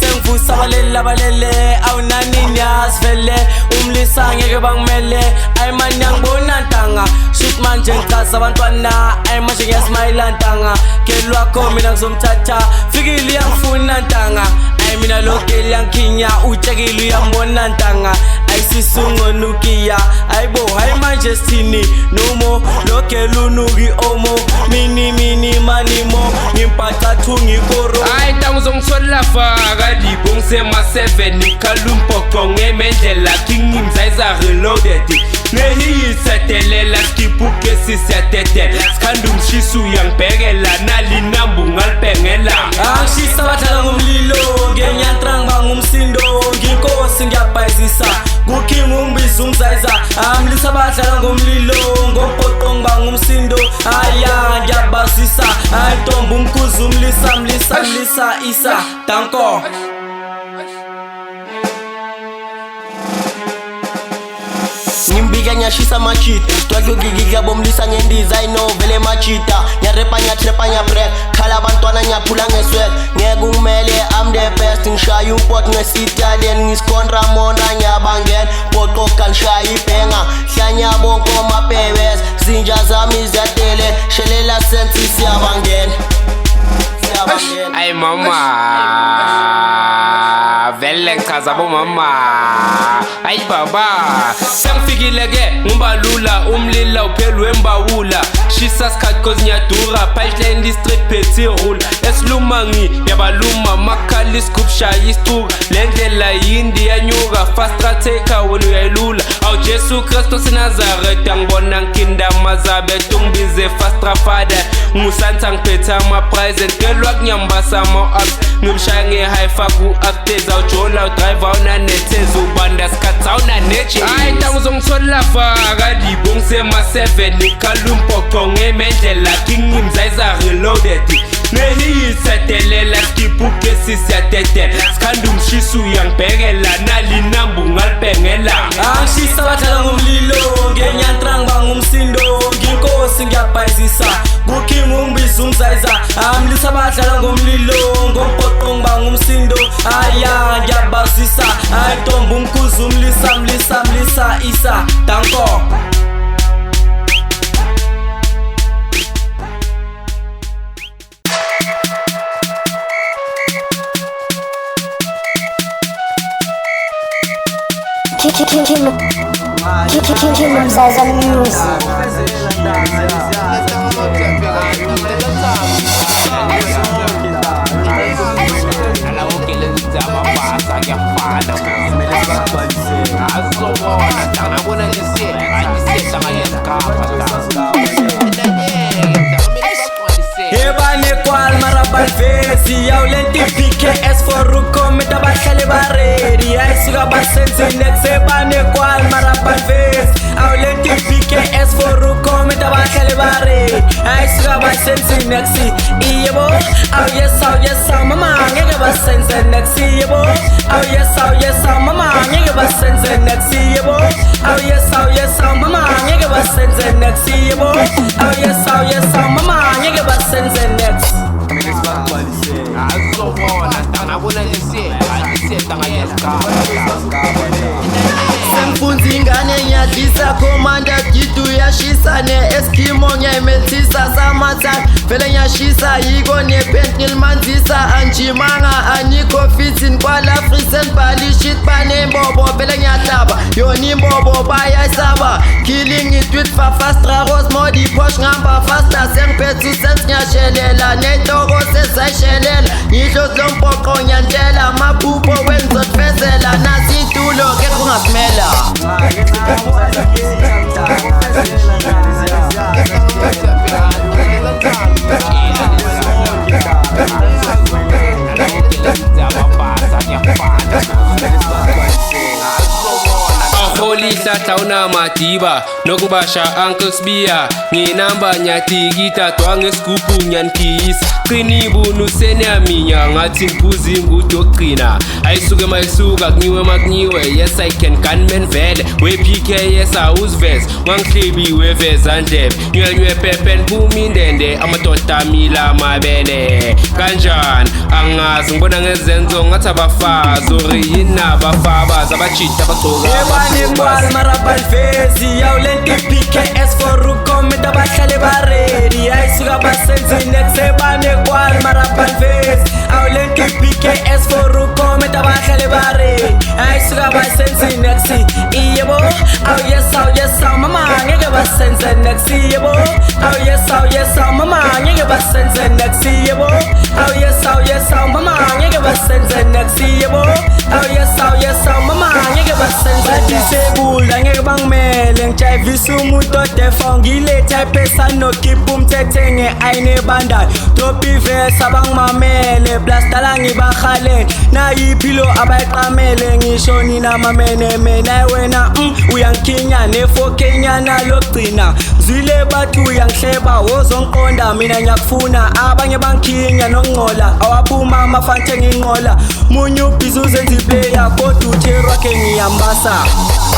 sengivusa balele awunanini yazivele umlisa ngeke bangimele ayimani yangibona ntanga shit manje ngichaza abantwana ayimanje ngiyasmayila ntanga geli wakho mina ngizomthatha fikile yangifuna ntanga mina lo geli yangikhinya utshekile uyambona ntanga ayisisungonukiya ayibo hayi manje sithini nomo lo geli unuki omo mini manimo ngimpathathu ngikoro ay ntangu zongithola vaka dibongise ma-7 ngikhalumpoko ngemendlela king imzayiza reloaded nehiyisatelela skibhuke sisiyadedela sikhanda umshisi uyangibhekela nalinamba ungalibhengela angishisa badlala ngomlilo ngenyantranga ngiba ngumsindo nginkosi ngiyabhayizisa kuking ungibiza umzayiza amlisa badlala ngomlilo ngompoqo ngiba ngumsindo aya ngiyabazisa ayintombi umkhuzi umlisa isa danko ngimbika nyashisa machita twakuyogigika bomlisa ngendiza ayino vele machita nyarepa nyatrepa nyabrek khala abantwana nyaphula ngeswet ngeke ungimele I'm the best ngishaya umpot ngesitalian ngiskontra mona nyabangena poqoka ngishaya ibhenga hlanya bonke omapebes zinja zami ziyatele shelela sensi siyabangena ay mama vele ngichaza bomama ay baba sengifikile-ke ngibalula umlila uphelwe mbawula shisa sikhathi cause ngiyadura pipeline district phethi rule esiluma yabaluma makhala isigubhu shaya isicuka le ndlela yindi yanyuka fast rateka wena uyayilula awu Jesu Kristu sinazareth angibona ngikinda mazabet ungibize fast rafada ngusanta ngiphethe ama-present kelwa kunyambasa ama-ups ngimshaya nge-hi-fa ku-updates awujola udrive awunanetheza ubanda sikhathi awunaneje ay ntangu zongithola vaka dibongise ma-7 ngikhalumpoko ngemendlela king imzayiza reloaded nehiyisatelela skibhuke sisiyadedela sikhanda umshisi uyangibhekela nalinamba ungalibhengela angishisa badlala ngomlilo ngenyantranga ngiba ngumsindo nginkosi ngiyabhayizisa kuking ungibiza umzayiza amlisa badlala ngomlilo ngompoqo ngiba ngumsindo aya ngiyabazisa ayintombi umkhuzi umlisa isa danko Mzaza Music. Ebane kwal marabal vesi awulenti PKS for ukometa abahlali baredi ayisuka basenzi next ebane kwal marabal vesi awulenti PKS for ukometa abahlali baredi ayisuka basenzi next iyebo aw yes mama ngeke basenze next iyebo aw yes mama ngeke basenze next iyebo aw yes mama ngeke basenze next iyebo aw yes mama ngeke basenze next sengifunza ingane ngiyadlisa komanda gitu yashisa ne-eskimo ngiyayimethisa samathatha vele ngiyashisa yiko nepent ngilimanzisa anjimanga anikho fitin kwala frisen balishit banembobo vele ngiyahlaba yona imbobo bayayisaba killing it with fafastra rose modi posh ngihamba fasta sengiphethe usensi ngiyashelela ney'toko sezayishelela ngihlo silompoqo ngiyantela amaphupho wengizotfezela nasi itulo Holy Hlahla unamadiba nokubasha Uncle Sbia nginamba nyatikita twangesigubhu ngiyanikisa qinibunu seniyaminya ngathi ngiphuzi ngudokugcina ayisuke mayisuka kunyiwe makunyiwe yes I can gunman vele we PK yes awuziveze ngangihlebi weveza ndlebe nywenywe pepen phumindende amadoda amila amabele kanjani angazi ngibona ngezenzo ngathi abafazi ori yini abafabazi abachita abagcoka Kwal marabal fezi yaw lenti PKS for rukom da bahlale baredi ayisuka basenzi nexebane kwal marabal fezi yaw lenti PKS for rukom da bahlale baredi ayisuka basenzi nexi iyebo aw yes mama ngeke basenze nexi yebo aw yes mama ngeke basenze nexi yebo aw yes mama ngeke basenze nexi yebo aw yes mama ngeke basenze Bula ngeke bangimele ngijayivisa umuntu odefa ngiletha ipesa nokhipha umthethe ngeayine bandayo drop ivesi abangimamele blastala ngibahalele nayiphilo abayiqamele ngisho nina mamene naye wena uyangikhinya ne4K nyana lokugcina zwile bathu uyangihleba wozongiqonda mina ngiyakufuna abanye bangikhinya nokungcola awaphuma amafante nginqola munye ubhizi uzenza iplayer kodwa uthero wakhe ngiyambasa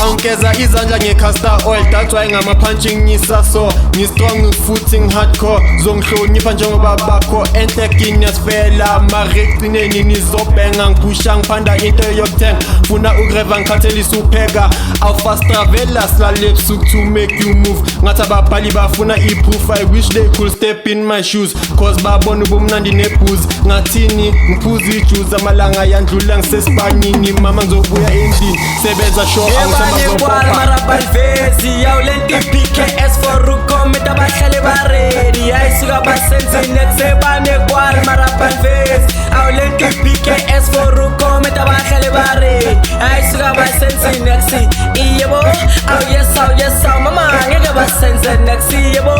Angeza izandla nge-castor oil that's why ngama-punching ngisaso ngi-strong futhi ngi-hardcore zongihlonipha njengoba bakho enhle niyasifela marexineni nizobhenga ngiphusha ngiphanda into yokuthenga funa ukureva ngikhathelisa upheka awfast travela silale ebusuku to make you move ngathi ababhali bafuna i-proof I wish they could step in my shoes cause babona ubumnandi nebhuzi ngathini ngiphuza ijuice amalanga yandlula ngisesibhanini mama ngizobuya endlini sebenza show Kwal marabal fezi yaw lenti PKS for rukom da bahlale baredi ayisuka basenzi nexebane kwal marabal fezi yaw lenti PKS for rukom da bahlale baredi ayisuka basenzi nexi iyebo aw yes mama ngeke basenze nexi yebo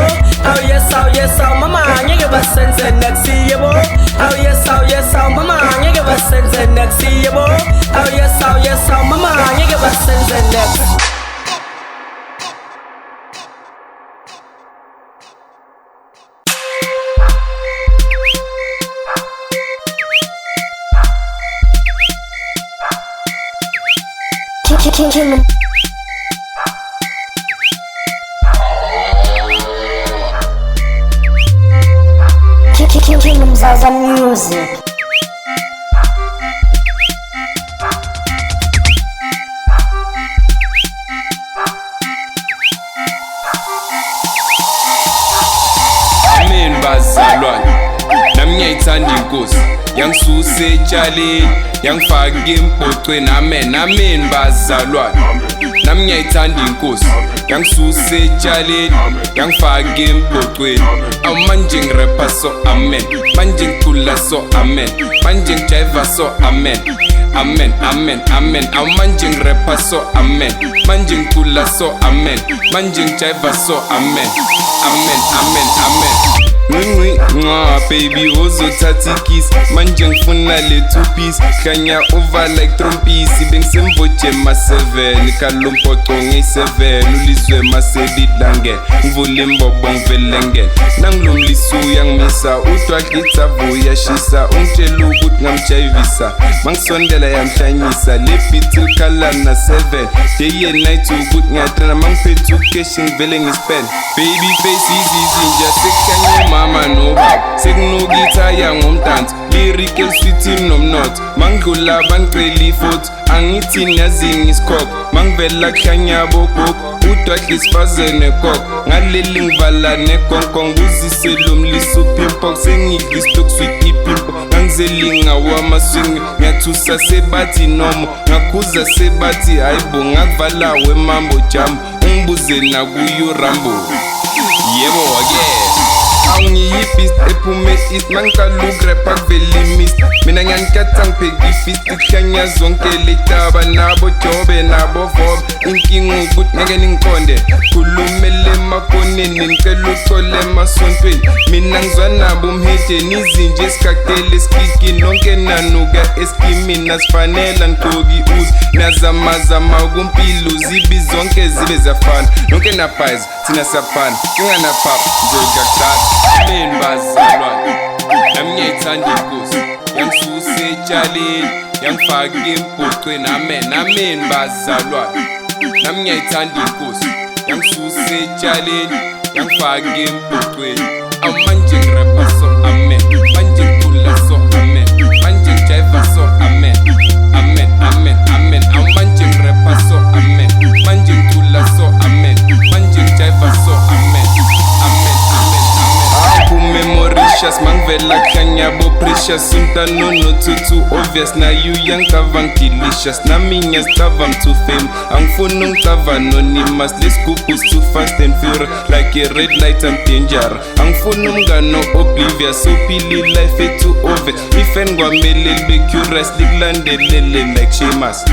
aw yes mama ngeke basenze nexi yebo aw yes mama ngeke basenze nexi yebo aw yes mama ngeke basenze nexi Kingdom Zaza Music. Amen bazalwane nami ngiyayithanda inkosi yangisuse etshaleni yangifaka empocweni amen bazalwane nami ngiyayithanda inkosi yangisuse etshaleni yangifaka empocweni aw manje ngirapha so amen manje ngicula so amen manje ngijiva so amen aw manje ngirapha so amen manje ngicula so amen manje ngijiva so amen Ngwi baby uzothatha ikiss manje ngifuna le 2 piece khanya over like trompisi bengisemvoje ma7 kalompoco ngi7 uliswe masedidlange ngivule imbobo ngivelengene nangilomlisu uyangimisa udwa glitsa vuya shisa ungitshela ukuthi ngamjayivisa mangisondela yamhlanyisa le beat ilkhala na 7 day and night ukuthi ngiyatrena mangiphethe ucash ngivele ngispend baby face easy nje sekhanya mama no baba sekunokithaya ngomdanso lyrical sweet nomnotho mangidlula bangicela futhi angithi ngiyazinga isikhokho mangivela kuhlanya bogogo udwa hlisifazene koko ngaleli ngivala negongo nguzise lomliso pimpo sengidlisto kusweet ipimpo ngangizelinga wamaswing ngiyathusa sebathi nomo ngakhuza sebathi hayibo ngakuvala wemambo jambo ungibuze nakuyo rambo yebo again Angiyibhist ephume east mangikalugrepa kuvelimist mina ngiyaniketha ngibheka ifist kuhlanya zonke letaba nabo jobe nabo vob inkinga ukuthi ngeke ningiqonde khulumele emakoneni ngicela uxole emasontweni mina ngizwa nabo umhedeni izinje esikakele esikiki nonke nanuka eskimini asifanele ngigqoki uzi nazamazama kumpilo zibi zonke zibe ziyafana nonke naphies thina siyafana kinganapapa nzokakuthatha amen bazalwane nami ngiyayithanda inkosi yangisusa etshaleni yangifaka empocweni amen bazalwane nami ngiyayithanda inkosi yangisusa etshaleni yangifaka empocweni manje ngirepa so amen manje ngicula so amen manje ngijiva so amen manje ngirepa so amen manje ngicula so amen manje ngijiva so amen Mauritius, mangvela kanya bo precious Untano no too obvious Na you young kavan delicious Na minya stavam too fame Angfunu ngtava anonymous Let's go push too fast and furious Like a red light I'm danger Angfunu mngano oblivious So pili life it too obvious Ifengwa melel be curious Liglandelele like Sheamus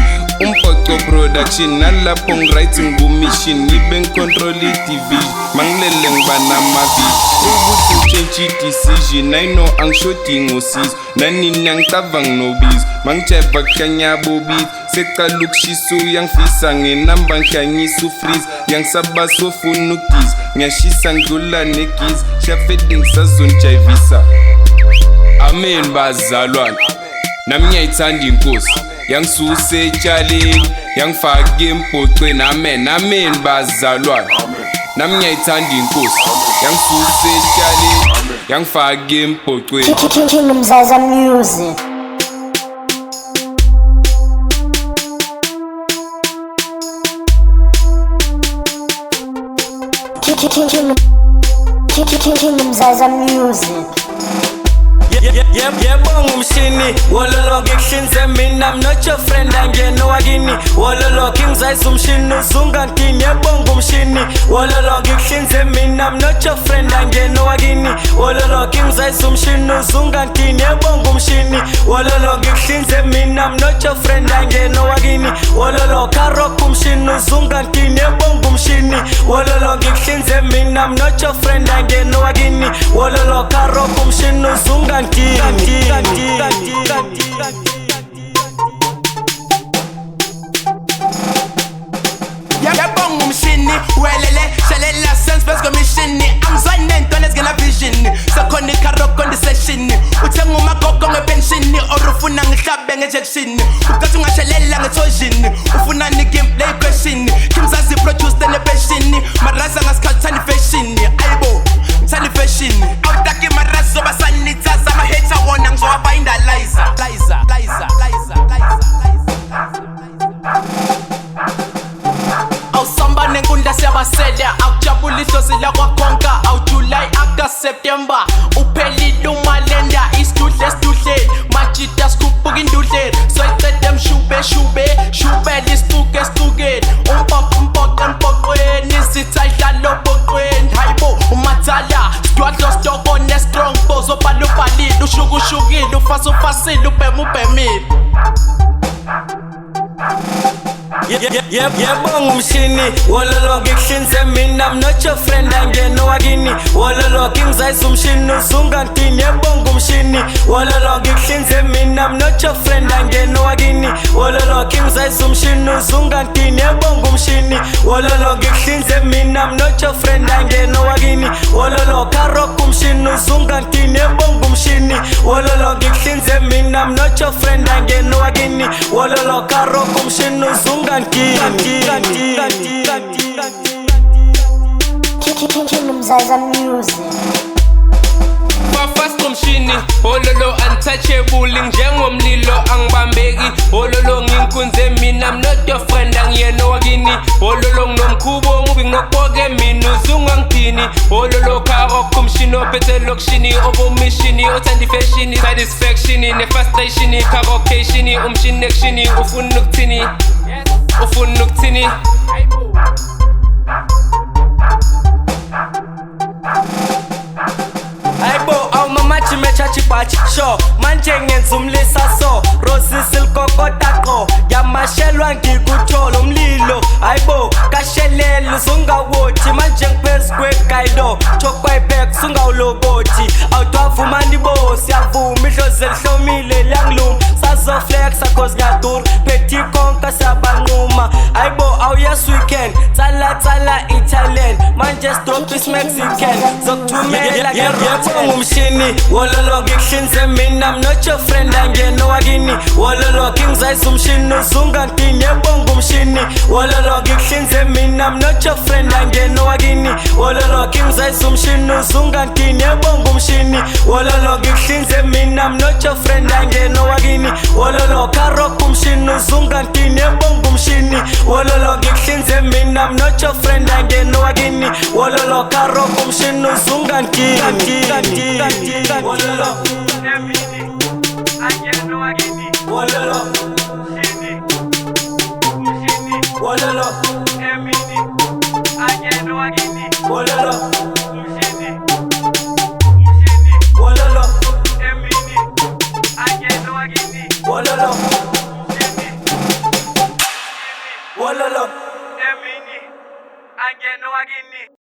Umpoto production Nalapho ngwriting mission Ngibe control TV Manglele ngibana mavi Ubuthi change decision I know ang shooting usis Nanini ang tabang nobis Mangcheba kanya bobit Seka look shisu yang fisang Enambang kanya su freeze Yang sabaso funukis Nga shisang gula nekis Shafeding sa zon chay visa Amen bazalwan Nami ngiyayithanda inkosi Yang suse etshaleni Yang fake empocweni amen bazalwana Nami ngiyayithanda inkosi Yang suse etshaleni Yang fake empocweni Kingdom Zaza Music. Kingdom Zaza Music. Yebonga umshini wololo ngikuhlinze mina I'm not your friend angena wakini wololo ngizayisa umshini uzungangini yebonga umshini wololo ngikuhlinze mina I'm not your friend angena wakini wololo ngizayisa umshini uzungangini yebonga umshini wololo ngikuhlinze mina I'm not your friend angena wakini wololo karok umshini uzungangini yebonga umshini wololo ngikuhlinze mina I'm not your friend angena wakini wololo karok umshini uzungangini Yabonga umshini welele shalela sense best commission angizwane into nezigena vision sakhona ikaroko on the session uthenga umagogo ngepension or ufuna ngihlabe ngejection ucathi ungashelela ngethojini ufuna ni gameplay question kimzazi produced in the passion marasa ngasikhathani fashion ayibo ngithani fashion awutaki maraso basanithaza ama hater wona ngizowafind liza awusamba nenkundla siyabasela awujabulisa sila kwakhonka awujuly August September uphelile umalenda isidudle majita sikhuphuka indudle soyicede mshube lisituke umpoqweni sithayidlalo poqweni hayibo umathala sidwadlo stoko nestrong bozo balubhalile ushukushukile ufasile ubhemile Yebonga umshini wololo ngikuhlinze mina I'm not your friend angena wakini wololo ngizayisa umshini uzungangini yebonga umshini wololo ngikuhlinze mina I'm not your friend angena wakini wololo ngizayisa umshini uzungangini yebonga umshini wololo ngikuhlinze mina I'm not your friend angena wakini wololo karok umshini uzungangini yebonga umshini wololo ngikuhlinze mina I'm not your friend angena wakini wololo karok umshini uzungangini Kingdom Zaza Music. Fast umshini ololo untouchable njengomlilo angibambeki ololo nginkunze mina I'm not your friend angiyena wakini ololo nginomkhubo omubi nginokuboke mina uzungangithini ololo karok umshini ophethe lokishini obomishini othanda ifashini satisfaction ne-frustration karokation umshini nekshini ufuna ukuthini patch show manje ngenza umlisa so rosisi likokotaqo yamashelwa ngikutholo umlilo hayibo kashelele uzungawothi manje ngiphezu kwegaydo chokwayibhek sungawulobothi awutwavumani bo siyavuma ihlozi elihlomile liyangiluma sazoflexa cause ngiyadura phethi konke siyabanquma hayibo awu yes weekend tsala Italian manje stop is Mexican zokuthumela ngumshini wololo ngikuhlinze mina I'm not your friend angena wakini wololo ngizayisa umshini uzungantini yebonga umshini wololo ngikuhlinze mina I'm not your friend angena wakini wololo ngizayisa umshini uzungantini yebonga umshini wololo ngikuhlinze mina I'm not your friend angena wakini wololo karok umshini uzungantini yebonga umshini wololo ngikuhlinze mina I'm not your friend angena wakini wololo karok umshini uzungantini wololo angena wakini wololo wololo emini angena wakini wololo wololo emini angena wakini wololo wololo emini angena wakini